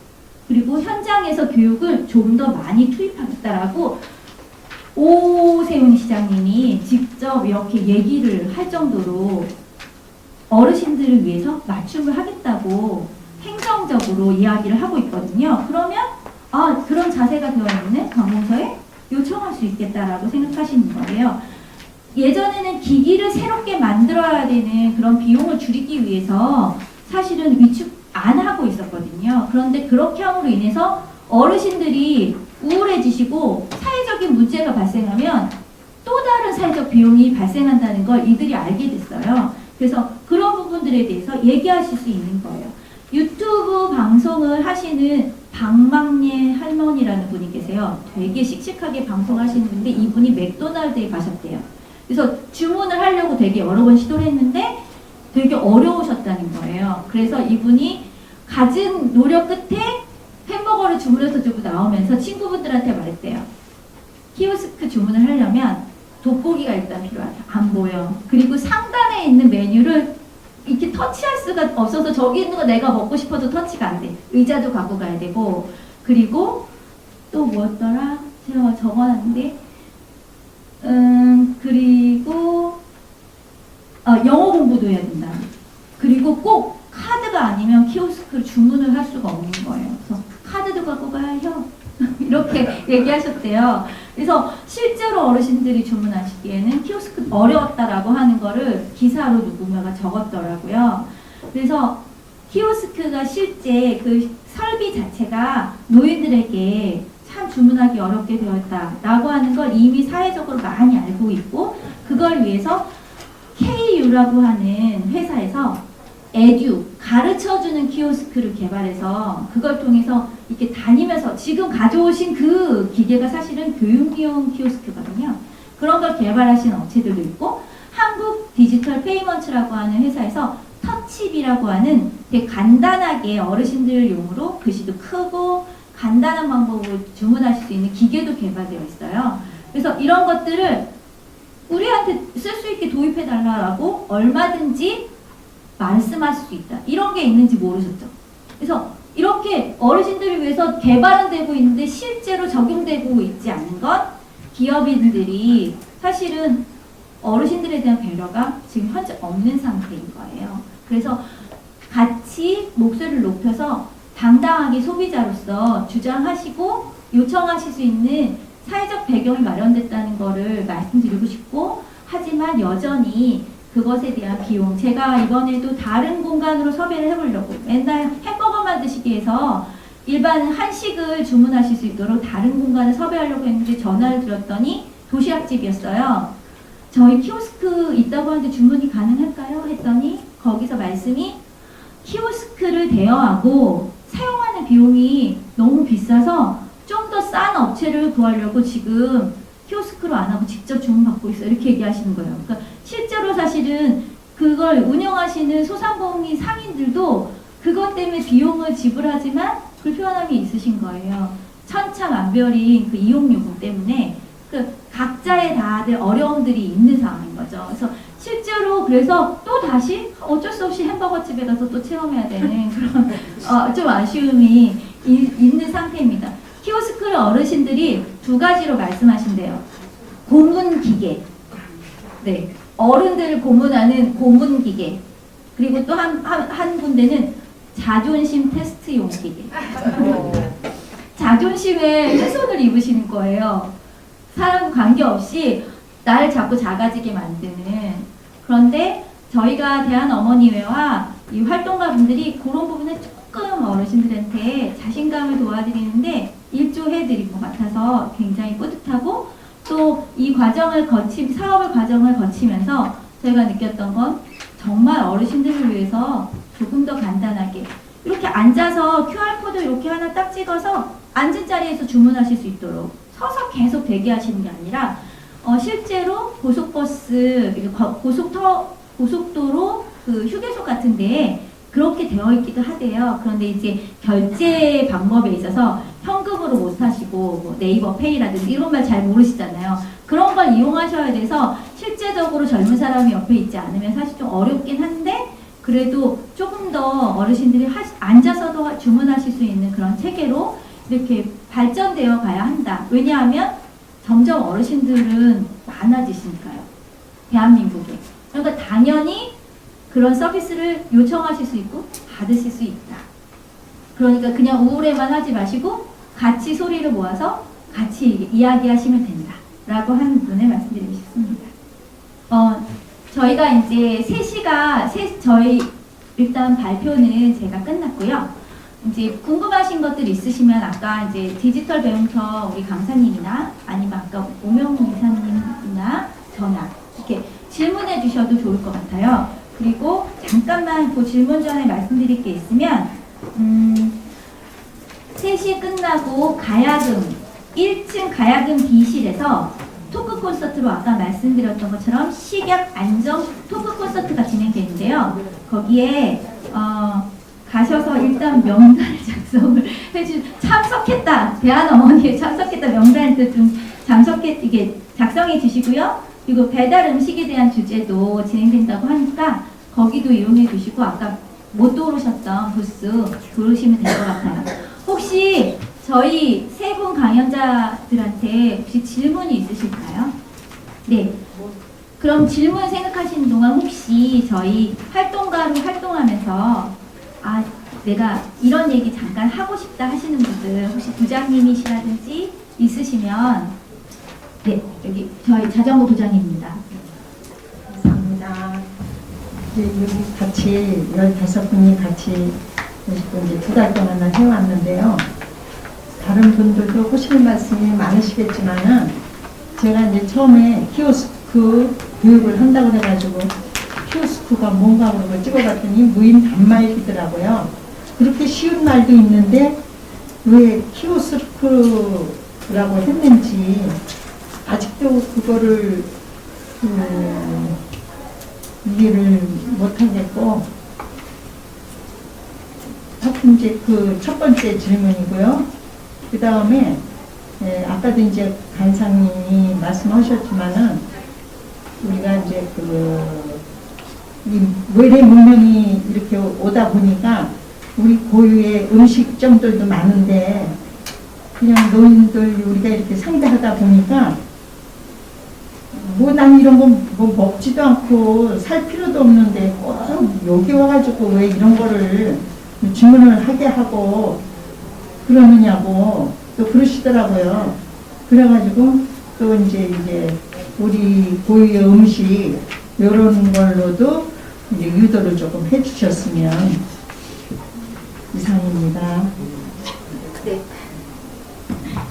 그리고 현장에서 교육을 좀 더 많이 투입하겠다라고 오세훈 시장님이 직접 이렇게 얘기를 할 정도로 어르신들을 위해서 맞춤을 하겠다고 행정적으로 이야기를 하고 있거든요. 그러면 그런 자세가 되어 있는 관공서에 요청할 수 있겠다라고 생각하시는 거예요. 예전에는 기기를 새롭게 만들어야 되는 그런 비용을 줄이기 위해서 사실은 위축 안 하고 있었거든요. 그런데 그렇게 함으로 인해서 어르신들이 우울해지시고 사회적인 문제가 발생하면 또 다른 사회적 비용이 발생한다는 걸 이들이 알게 됐어요. 그래서 그런 부분들에 대해서 얘기하실 수 있는 거예요. 유튜브 방송을 하시는 박망예 할머니라는 분이 계세요. 되게 씩씩하게 방송하시는 분인데 이분이 맥도날드에 가셨대요. 그래서 주문을 하려고 되게 여러 번 시도를 했는데 되게 어려우셨다는 거예요. 그래서 이분이 가진 노력 끝에 햄버거를 주문해서 주고 나오면서 친구분들한테 말했대요. 키오스크 주문을 하려면 돋보기가 일단 필요하다. 안 보여. 그리고 상단에 있는 메뉴를 이렇게 터치할 수가 없어서 저기 있는 거 내가 먹고 싶어도 터치가 안 돼. 의자도 갖고 가야 되고, 그리고 또 뭐였더라? 제가 적어놨는데 그리고 영어 공부도 해야 된다. 그리고 꼭 카드가 아니면 키오스크를 주문을 할 수가 없는 거예요. 그래서 카드도 갖고 가요. 이렇게 얘기하셨대요. 그래서 실제로 어르신들이 주문하시기에는 키오스크 어려웠다라고 하는 거를 기사로 누군가가 적었더라고요. 그래서 키오스크가 실제 그 설비 자체가 노인들에게 참 주문하기 어렵게 되었다라고 하는 걸 이미 사회적으로 많이 알고 있고, 그걸 위해서 KU라고 하는 회사에서 에듀, 가르쳐주는 키오스크를 개발해서 그걸 통해서 이렇게 다니면서 지금 가져오신 그 기계가 사실은 교육용 키오스크거든요. 그런 걸 개발하신 업체들도 있고, 한국 디지털 페이먼트라고 하는 회사에서 터치비라고 하는 되게 간단하게 어르신들용으로 글씨도 크고 간단한 방법으로 주문하실 수 있는 기계도 개발되어 있어요. 그래서 이런 것들을 우리한테 쓸 수 있게 도입해달라고 얼마든지 말씀할 수 있다. 이런 게 있는지 모르셨죠? 그래서 이렇게 어르신들을 위해서 개발은 되고 있는데 실제로 적용되고 있지 않는 건 기업인들이 사실은 어르신들에 대한 배려가 지금 현재 없는 상태인 거예요. 그래서 같이 목소리를 높여서 당당하게 소비자로서 주장하시고 요청하실 수 있는 사회적 배경이 마련됐다는 거를 말씀드리고 싶고, 하지만 여전히 그것에 대한 비용, 제가 이번에도 다른 공간으로 섭외를 해보려고 맨날 햄버거만 드시기 해서 일반 한식을 주문하실 수 있도록 다른 공간을 섭외하려고 했는데 전화를 드렸더니 도시락집이었어요. 저희 키오스크 있다고 하는데 주문이 가능할까요? 했더니 거기서 말씀이 키오스크를 대여하고 사용하는 비용이 너무 비싸서 좀 더 싼 업체를 구하려고 지금 키오스크로 안 하고 직접 주문받고 있어요. 이렇게 얘기하시는 거예요. 그러니까 실제로 사실은 그걸 운영하시는 소상공인 상인들도 그것 때문에 비용을 지불하지만 불편함이 있으신 거예요. 천차만별인 그 이용요금 때문에 그 각자의 다들 어려움들이 있는 상황인 거죠. 그래서 실제로 그래서 또 다시 어쩔 수 없이 햄버거 집에 가서 또 체험해야 되는 그런 좀 아쉬움이 있는 상태입니다. 키오스크를 어르신들이 두 가지로 말씀하신대요. 고문 기계, 네, 어른들을 고문하는 고문 기계, 그리고 또 한 군데는 자존심 테스트용 기계. 자존심에 훼손을 입으시는 거예요. 사람 관계없이 나를 자꾸 작아지게 만드는. 그런데 저희가 대한어머니회와 이 활동가분들이 그런 부분에 조금 어르신들한테 자신감을 도와드리는데 일조해드릴 것 같아서 굉장히 뿌듯하고, 또 이 과정을 사업의 과정을 거치면서 저희가 느꼈던 건 정말 어르신들을 위해서 조금 더 간단하게 이렇게 앉아서 QR코드 이렇게 하나 딱 찍어서 앉은 자리에서 주문하실 수 있도록 서서 계속 대기하시는 게 아니라 실제로 고속버스, 고속도로 그 휴게소 같은 데에 그렇게 되어 있기도 하대요. 그런데 이제 결제 방법에 있어서 현금으로 못 하시고 뭐 네이버 페이라든지 이런 말 잘 모르시잖아요. 그런 걸 이용하셔야 돼서 실제적으로 젊은 사람이 옆에 있지 않으면 사실 좀 어렵긴 한데, 그래도 조금 더 어르신들이 앉아서도 주문하실 수 있는 그런 체계로 이렇게 발전되어 가야 한다. 왜냐하면 점점 어르신들은 많아지시니까요. 대한민국에. 그러니까 당연히 그런 서비스를 요청하실 수 있고 받으실 수 있다. 그러니까 그냥 우울해만 하지 마시고 같이 소리를 모아서 같이 이야기하시면 된다. 라고 하는 부분을 말씀드리고 싶습니다. 저희가 이제 3시가, 저희 일단 발표는 제가 끝났고요. 이제 궁금하신 것들 있으시면 아까 이제 디지털 배움터 우리 강사님이나 아니면 아까 오명훈 이사님이나 저나 이렇게 질문해 주셔도 좋을 것 같아요. 그리고 잠깐만 그 질문 전에 말씀드릴 게 있으면 3시 끝나고 가야금 1층 가야금 B실에서 토크 콘서트로 아까 말씀드렸던 것처럼 식약 안정 토크 콘서트가 진행되는데요. 거기에 가셔서 일단 명단을 작성을 참석했다, 대한어머니에 참석했다 명단을 좀 이게 작성해 주시고요. 그리고 배달 음식에 대한 주제도 진행된다고 하니까 거기도 이용해 주시고 아까 못 들어오셨던 부스 들어오시면 될 것 같아요. 혹시 저희 세 분 강연자들한테 혹시 질문이 있으실까요? 네. 그럼 질문 생각하시는 동안 혹시 저희 활동가로 활동하면서 내가 이런 얘기 잠깐 하고 싶다 하시는 분들 혹시 부장님이시라든지 있으시면, 네, 여기 저희 자전거 부장님입니다. 감사합니다. 여기 같이 15분이 같이 이제 2달 동안 해왔는데요. 다른 분들도 하실 말씀이 많으시겠지만은 제가 이제 처음에 키오스크 교육을 한다고 해가지고 키오스크가 뭔가 그러고 찍어봤더니 무인 단말기더라고요. 그렇게 쉬운 말도 있는데 왜 키오스크라고 했는지 아직도 그거를 이해를 못하겠고, 하여튼 이제 그 첫 번째 질문이고요. 그 다음에 아까도 이제 간사님이 말씀하셨지만은 우리가 이제 이 외래 문명이 이렇게 오다 보니까 우리 고유의 음식점들도 많은데 그냥 노인들 우리가 이렇게 상대하다 보니까 뭐 난 이런 거 뭐 먹지도 않고 살 필요도 없는데 꼭 여기 와가지고 왜 이런 거를 주문을 하게 하고 그러느냐고 또 그러시더라고요. 그래가지고 또 이제 우리 고유의 음식 이런 걸로도 이제 유도를 조금 해주셨으면 이상입니다.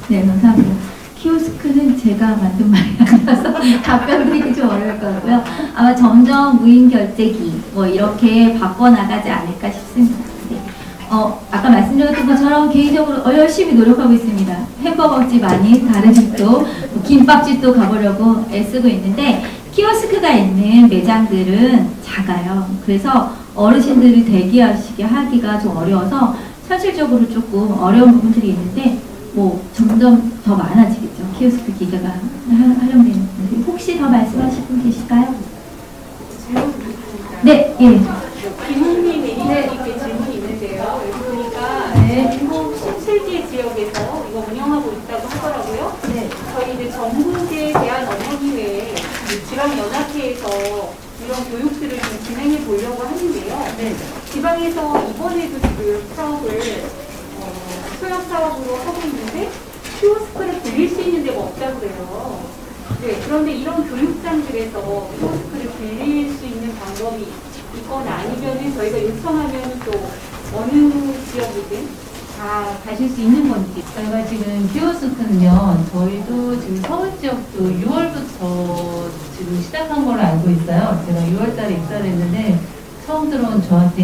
네, 감사합니다. 키오스크는 제가 만든 말이 아니라서 답변드리기 좀 어려울 거고요. 아마 점점 무인 결제기 뭐 이렇게 바꿔나가지 않을까 싶습니다. 네. 아까 말씀드렸던 것처럼 개인적으로 열심히 노력하고 있습니다. 햄버거집 아닌 다른 집도 김밥집도 가보려고 애쓰고 있는데 키오스크가 있는 매장들은 작아요. 그래서 어르신들이 대기하시게 하기가 좀 어려워서 현실적으로 조금 어려운 부분들이 있는데 뭐 점점 더 많아지겠죠. 키오스크 기계가 활용되는 분들이. 혹시 더 말씀하실 분 계실까요? 네, 예. 김은미 매니저님께 질문이 있는데요. 여기 보니까 중국 신칠지 지역에서 이거 운영하고 있다고 하더라고요. 네. 저희 이제 전국의 대한어머니회 지방연합회에서 이런 교육들을 좀 진행해 보려고 하는데요. 지방에서 이번에도 지금 사업을 소형 사업으로 하고 있는데 키오스크를 빌릴 수 있는 데가 없다고 그래요. 네, 그런데 이런 교육장들에서 키오스크를 빌릴 수 있는 방법이 있거나 아니면은 저희가 요청하면 또 어느 지역이든 다 가실 수 있는 건지. 저희가 지금 키오스크는요, 저희도 지금 서울 지역도 6월부터 지금 시작한 걸로 알고 있어요. 제가 6월 달에 입사를 했는데, 처음 들어온 저한테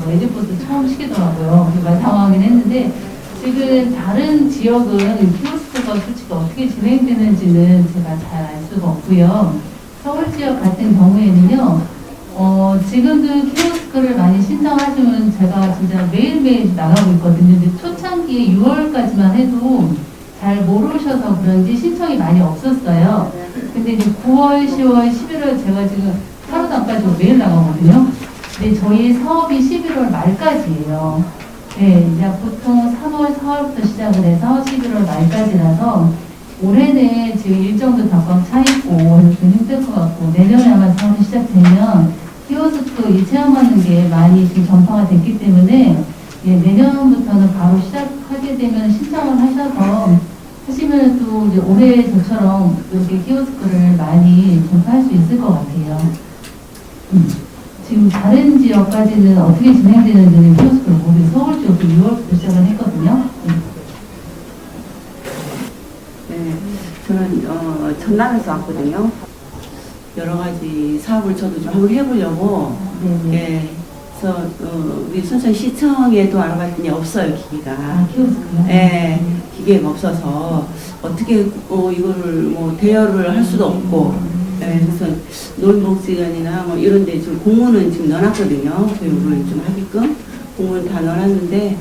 에듀포스 처음 시키더라고요. 정말 당황하긴 했는데, 지금 다른 지역은 키오스크가 솔직히 어떻게 진행되는지는 제가 잘 알 수가 없고요. 서울 지역 같은 경우에는요, 지금도 키오스크를 많이 신청하시면 제가 진짜 매일매일 나가고 있거든요. 근데 초창기에 6월까지만 해도 잘 모르셔서 그런지 신청이 많이 없었어요. 근데 이제 9월, 10월, 11월 제가 지금 하루도 안 빠지고 매일 나가거든요. 근데 저희 사업이 11월 말까지예요. 네, 이제 보통 3월, 4월부터 시작을 해서 11월 말까지라서 올해는 지금 일정도 다 꽉 차 있고 좀 힘들 것 같고 내년에 아마 사업이 시작되면 키오스크 이 체험하는 게 많이 지금 전파가 됐기 때문에 내년부터는 바로 시작하게 되면 신청을 하셔서 하시면 또 이제 올해 저처럼 이렇게 키오스크를 많이 전파할 수 있을 것 같아요. 지금 다른 지역까지는 어떻게 진행되는지는 키오스크를 모르겠어요. 서울 지역도 6월부터 시작을 했거든요. 네, 저는 전남에서 왔거든요. 여러 가지 사업을 저도 좀 한번 해보려고. 예, 그래서 우리 순천 시청에도 알아봤더니 없어요, 기계가. 키오스크요? 예, 기계가 없어서 어떻게 이거를 뭐 대여를 할 수도 없고. 예, 그래서 노인복지관이나 뭐 이런데 지금 공문은 지금 넣어놨거든요. 교육을 좀 하게끔 공문 다 넣어놨는데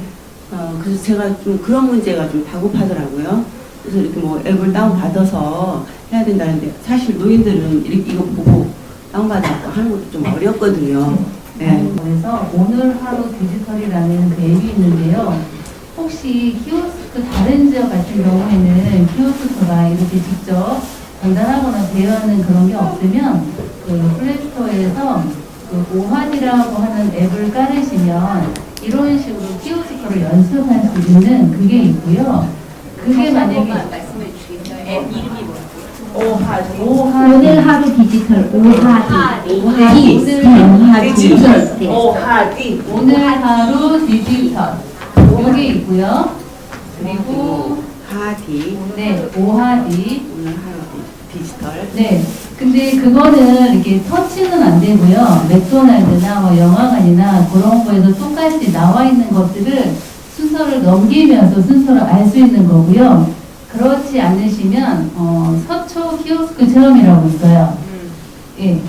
그래서 제가 좀 그런 문제가 좀 다급하더라고요. 그래서 이렇게 뭐 앱을 다운받아서 해야 된다는데 사실 노인들은 이렇게 이거 보고 다운받아서 하는 것도 좀 어렵거든요. 네. 그래서 오늘 하루 디지털이라는 그 앱이 있는데요. 혹시 키오스크 다른 지역 같은 경우에는 키오스크가 이렇게 직접 전달하거나 대여하는 그런 게 없으면 그 플레이스토어에서 그 오한이라고 하는 앱을 깔으시면 이런 식으로 키오스크를 연습할 수 있는 그게 있고요. 그게 만약에 말씀해 주시겠어요? 앱 이름이 뭐예요? 오늘 하루 디지털 오하디 디지털 오하디 오늘 하루 디지털 요게 있고요. 그리고 하디 네 오하디 오늘 하루 디지털. 네 근데 그거는 이렇게 터치는 안 되고요. 맥도날드나 뭐 영화관이나 그런 거에서 똑같이 나와 있는 것들을 순서를 넘기면서 순서를 알 수 있는 거고요. 그렇지 않으시면 서초 키오스크 체험이라고 있어요. 예,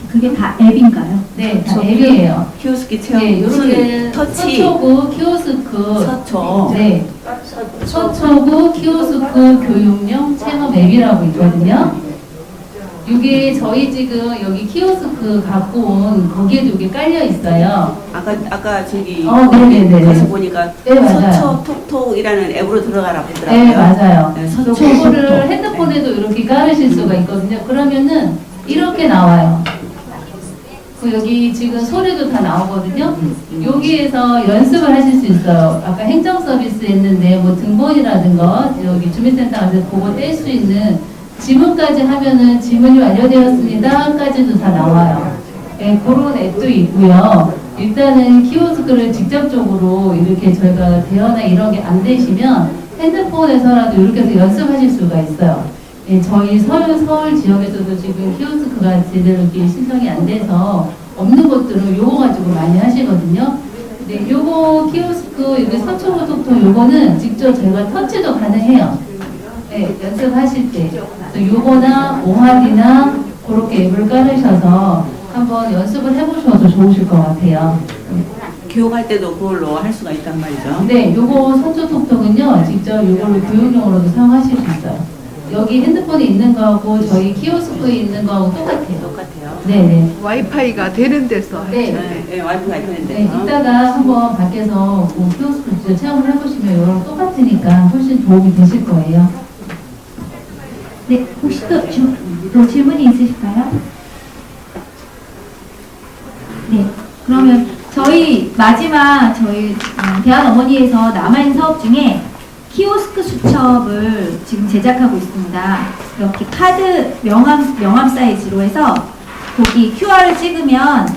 그게 다 앱인가요? 네, 다 앱이에요. 키오스크 체험 네, 이렇게 터치 서초구 키오스크 서초 네, 서초구 키오스크 교육용 체험 앱이라고 있거든요. 이게 저희 지금 여기 키오스크 갖고 온 거기에도 이게 깔려 있어요. 아까 저기 네네네. 가서 보니까 네, 맞아요. 서초 톡톡이라는 앱으로 들어가라고 하더라고요. 네, 맞아요. 네, 그래서 서초 그거를 톡톡. 핸드폰에도 이렇게 깔으실 수가 있거든요. 그러면은 이렇게 나와요. 그 여기 지금 소리도 다 나오거든요. 여기에서 연습을 하실 수 있어요. 아까 행정 서비스 했는데 뭐 등본이라든가 여기 주민센터 가서 그거 뗄 수 있는 지문까지 하면은 지문이 완료되었습니다까지도 다 나와요. 네, 그런 앱도 있고요. 일단은 키오스크를 직접적으로 이렇게 저희가 대여나 이런 게 안 되시면 핸드폰에서라도 이렇게 해서 연습하실 수가 있어요. 네, 저희 서울 지역에서도 지금 키오스크가 제대로 이렇게 신청이 안 돼서 없는 것들은 요거 가지고 많이 하시거든요. 근데 요거 키오스크 여기 서초구 톡톡 요거는 직접 저희가 터치도 가능해요. 네, 연습하실 때. 그래서 요거나 오합이나 그렇게 앱을 깔으셔서 한번 연습을 해보셔도 좋으실 것 같아요. 교육할 때도 그걸로 할 수가 있단 말이죠. 네, 요거 서초톡톡은요, 직접 요걸로 교육용으로도 사용하실 수 있어요. 여기 핸드폰에 있는 거하고 저희 키오스크에 있는 거하고 똑같아요. 똑같아요. 네네. 와이파이가 되는 데서 네. 네, 와이프가 있는데. 네, 이따가 한번 밖에서 뭐 키오스크 직접 체험을 해보시면 이거랑 똑같으니까 훨씬 도움이 되실 거예요. 네, 혹시 또 질문이 있으실까요? 네, 그러면 저희 마지막 대한어머니에서 남아있는 사업 중에 키오스크 수첩을 지금 제작하고 있습니다. 이렇게 카드 명함 사이즈로 해서 거기 QR을 찍으면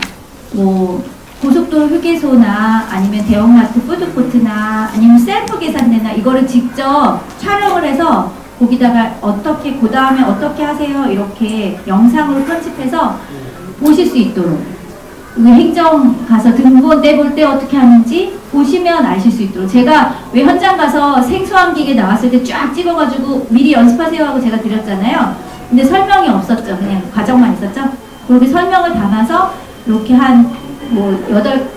뭐 고속도로 휴게소나 아니면 대형마트 푸드코트나 아니면 셀프 계산대나 이거를 직접 촬영을 해서 거기다가 어떻게 그 다음에 어떻게 하세요 이렇게 영상으로 편집해서 보실 수 있도록 행정 가서 등본 떼볼 때 어떻게 하는지 보시면 아실 수 있도록 제가 왜 현장 가서 생소한 기계 나왔을 때 쫙 찍어가지고 미리 연습하세요 하고 제가 드렸잖아요. 근데 설명이 없었죠. 그냥 과정만 있었죠. 그렇게 설명을 담아서 이렇게 한 뭐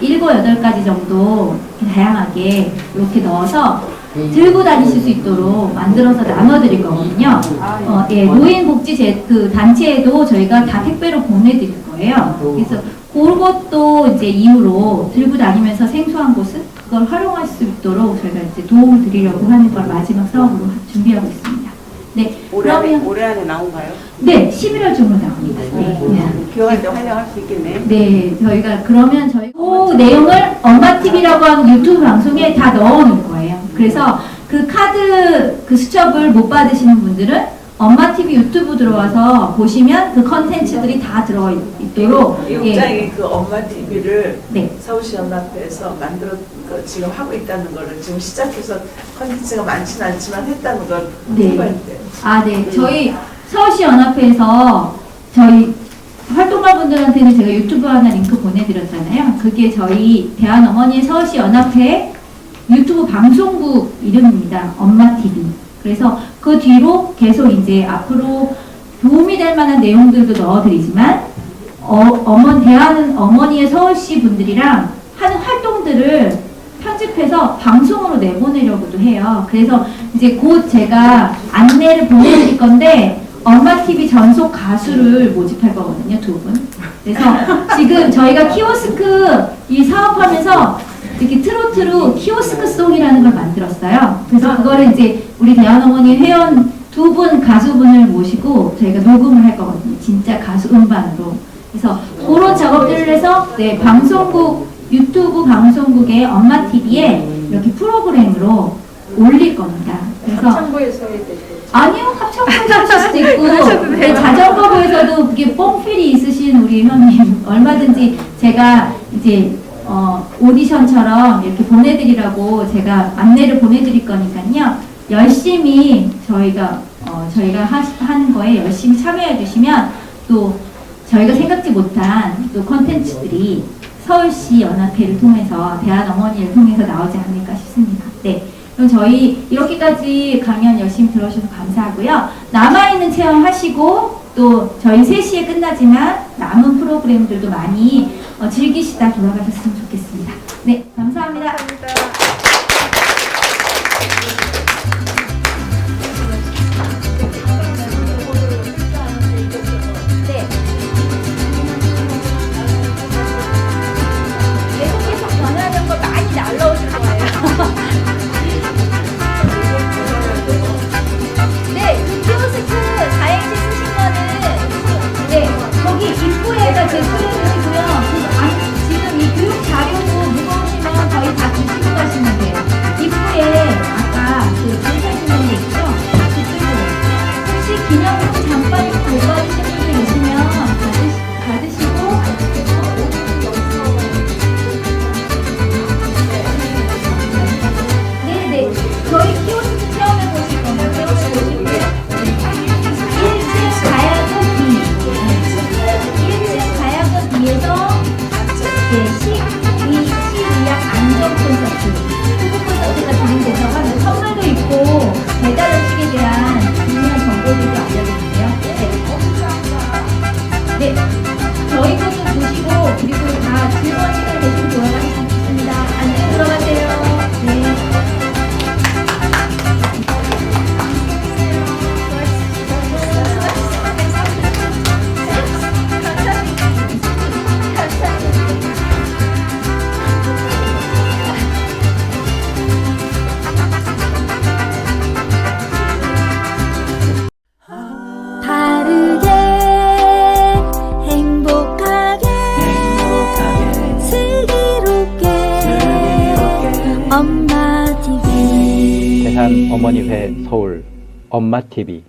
7, 8가지 정도 다양하게 이렇게 넣어서 들고 다니실 수 있도록 만들어서 나눠드릴 거거든요. 예, 노인복지 그 단체에도 저희가 다 택배로 보내드릴 거예요. 그래서 그것도 이제 이후로 들고 다니면서 생소한 곳은 그걸 활용할 수 있도록 저희가 이제 도움을 드리려고 하는 걸 마지막 사업으로 준비하고 있습니다. 네, 올해 안에 나온가요? 네, 11월 중으로 나옵니다. 네. 교육할 때 활용할 수 있겠네. 네, 저희가 그러면 저희 그 내용을 엄마TV라고 하는 유튜브 방송에 다 넣어놓을 거예요. 그래서 그 카드 그 수첩을 못 받으시는 분들은 엄마TV 유튜브 들어와서 보시면 그 컨텐츠들이 다 들어있도록 이국장이 그 엄마 TV를 네. 서울시 연합회에서 지금 하고 있다는 거를 지금 시작해서 컨텐츠가 많지는 않지만 했다는 걸 네. 홍보했대요. 아, 네. 저희 서울시 연합회에서 저희 활동가분들한테는 제가 유튜브 하나 링크 보내드렸잖아요. 그게 저희 대한어머니 서울시 연합회 유튜브 방송국 이름입니다. 엄마TV. 그래서 그 뒤로 계속 이제 앞으로 도움이 될 만한 내용들도 넣어드리지만 대한어머니의 서울시 분들이랑 하는 활동들을 편집해서 방송으로 내보내려고도 해요. 그래서 이제 곧 제가 안내를 보내드릴 건데 엄마TV 전속 가수를 모집할 거거든요, 2분. 그래서 지금 저희가 키오스크 이 사업하면서 이렇게 트로트로 키오스크 송이라는 걸 만들었어요. 그래서 그거를 이제 우리 대한어머니 회원 2분 가수분을 모시고 저희가 녹음을 할 거거든요. 진짜 가수 음반으로. 그래서 그런 작업들을 해서 네, 방송국 유튜브 방송국의 엄마TV에 이렇게 프로그램으로 올릴 겁니다. 그래서 참고해서 해야 되죠. 아니요, 합창부에서 하실 수도 있고, 네, 자전거부에서도 그게 뽕필이 있으신 우리 회원님 얼마든지 제가 이제 오디션처럼 이렇게 보내드리라고 제가 안내를 보내드릴 거니까요. 열심히 저희가 저희가 하는 거에 열심히 참여해 주시면 또 저희가 생각지 못한 또 콘텐츠들이 서울시 연합회를 통해서 대한어머니를 통해서 나오지 않을까 싶습니다. 네. 그럼 저희 이렇게까지 강연 열심히 들어주셔서 감사하고요. 남아있는 체험하시고 또 저희 3시에 끝나지만 남은 프로그램들도 많이 즐기시다 돌아가셨으면 좋겠습니다. 네, 감사합니다. 네. 계속 변화하는 거 많이 날라오실 거예요. 네, 그 키오스크 다행히 쓰신 거는 네, 거기 입구에다 제출해주시고요. 지금 이 교육 자료도 무거우시면 저희 다 주시고 가시면 돼요. 입구에 아까 그 전사진에 있죠? 그쪽으로. 혹시 기념품 잠깐 못 받으신 분들 계시면 받으시고 네네. 저희 키오스크 체험해 보실 거면 체험해 보시고요. 1층 가야금 B. 1층 가야금 B에서 시의학 안전 콘서트, 후보 콘서트가 진행돼서 하는 선물도 있고 배달 음식에 대한 중요한 정보들도 알려드릴게요. 네. 저희 것도 보시고 그리고 다 즐거운 시간 되시고 돌아가시면 좋겠습니다. 안녕 들어가세요. 네. 다르게 행복하게 슬기롭게 엄마 TV 대한어머니회 서울 엄마TV